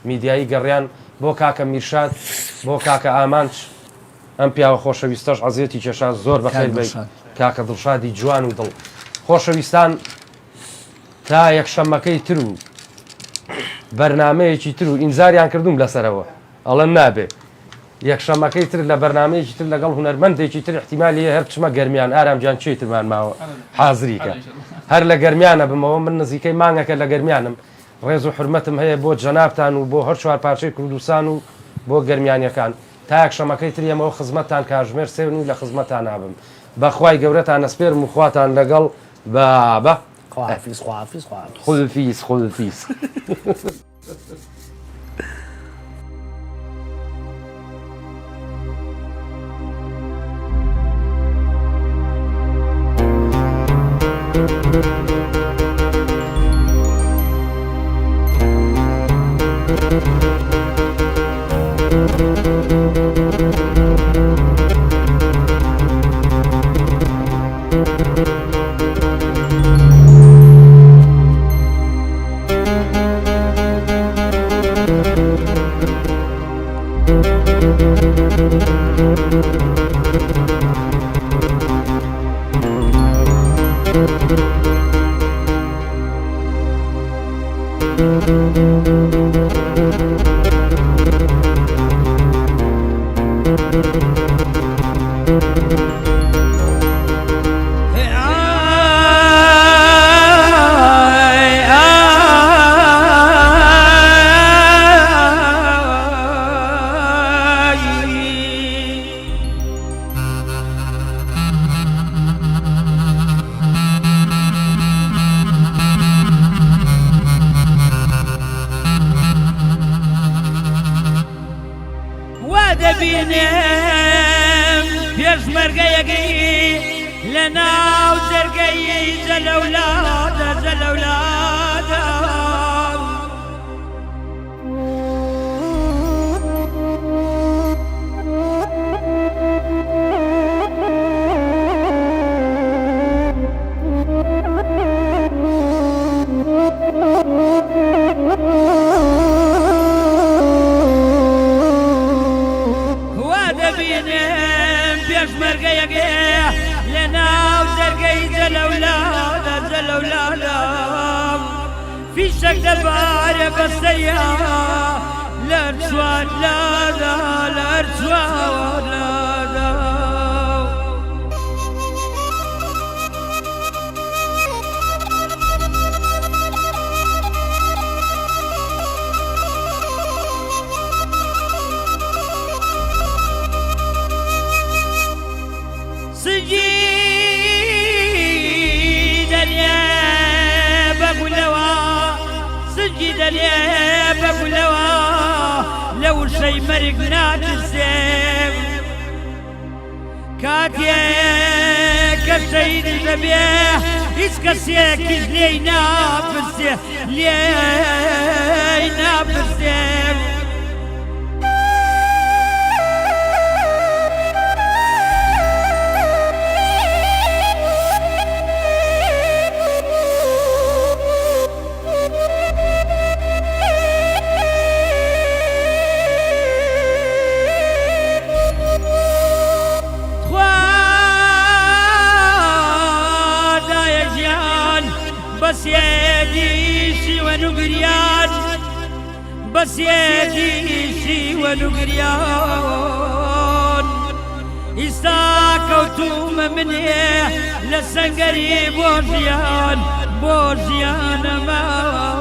Speaker 2: میدیایی گەڕیان بۆ کاکە میرشاد بۆ کاکە ئامانچ ئەم پیاوە خۆشەویستەش عەزیەتی کێشا زۆر بەخێر بێ کاکە دڵشادی جوان و دڵ خۆشەویستان تا یەکشەممەکەی تر و بەرنمەیەکی تر و ئینزاریان کردوم لەسەرەوە ئەڵەن نابێ یەکشەممەکەی تر لە بەرنمەیەکی تر لەگەڵ هونەرمەندێکی تر احتیمالی هەر بچمە گەرمیان ئارامجان چێترمان ماوە حازریکە هەر لە گەرمیانە بمەوە من نزیکەی مانگەکە لە گەرمیانم ڕێز و حرمەتم هەیە بۆ جەنابتان و بۆ هەر چوار پارچەی کوردستان و بۆ گەرمیانیەکان تا یەکشەممەکەی تر ئێمەوە خزمەتتان کاژمێر سێن و لە خزمەتان نابم بەخوای گەورەتان ئەسپێرم و خواتان لەگەڵ بابە خودفیس
Speaker 4: دەبینم پێشمەرگەیەکی لە ناو جەرگەی جەلەولادە جەلەولادە فيشك دبار بسيا لرجوان لا لا لرجوان لا لا لو شي مرق ناتسم كاتيك السيد الذبيح اسكسيك لينا بسه لينا بسه بس يديشي ونقريان بس يديشي ونقريان استاكوتوم مني لسنقري بوزيان بوزيان ما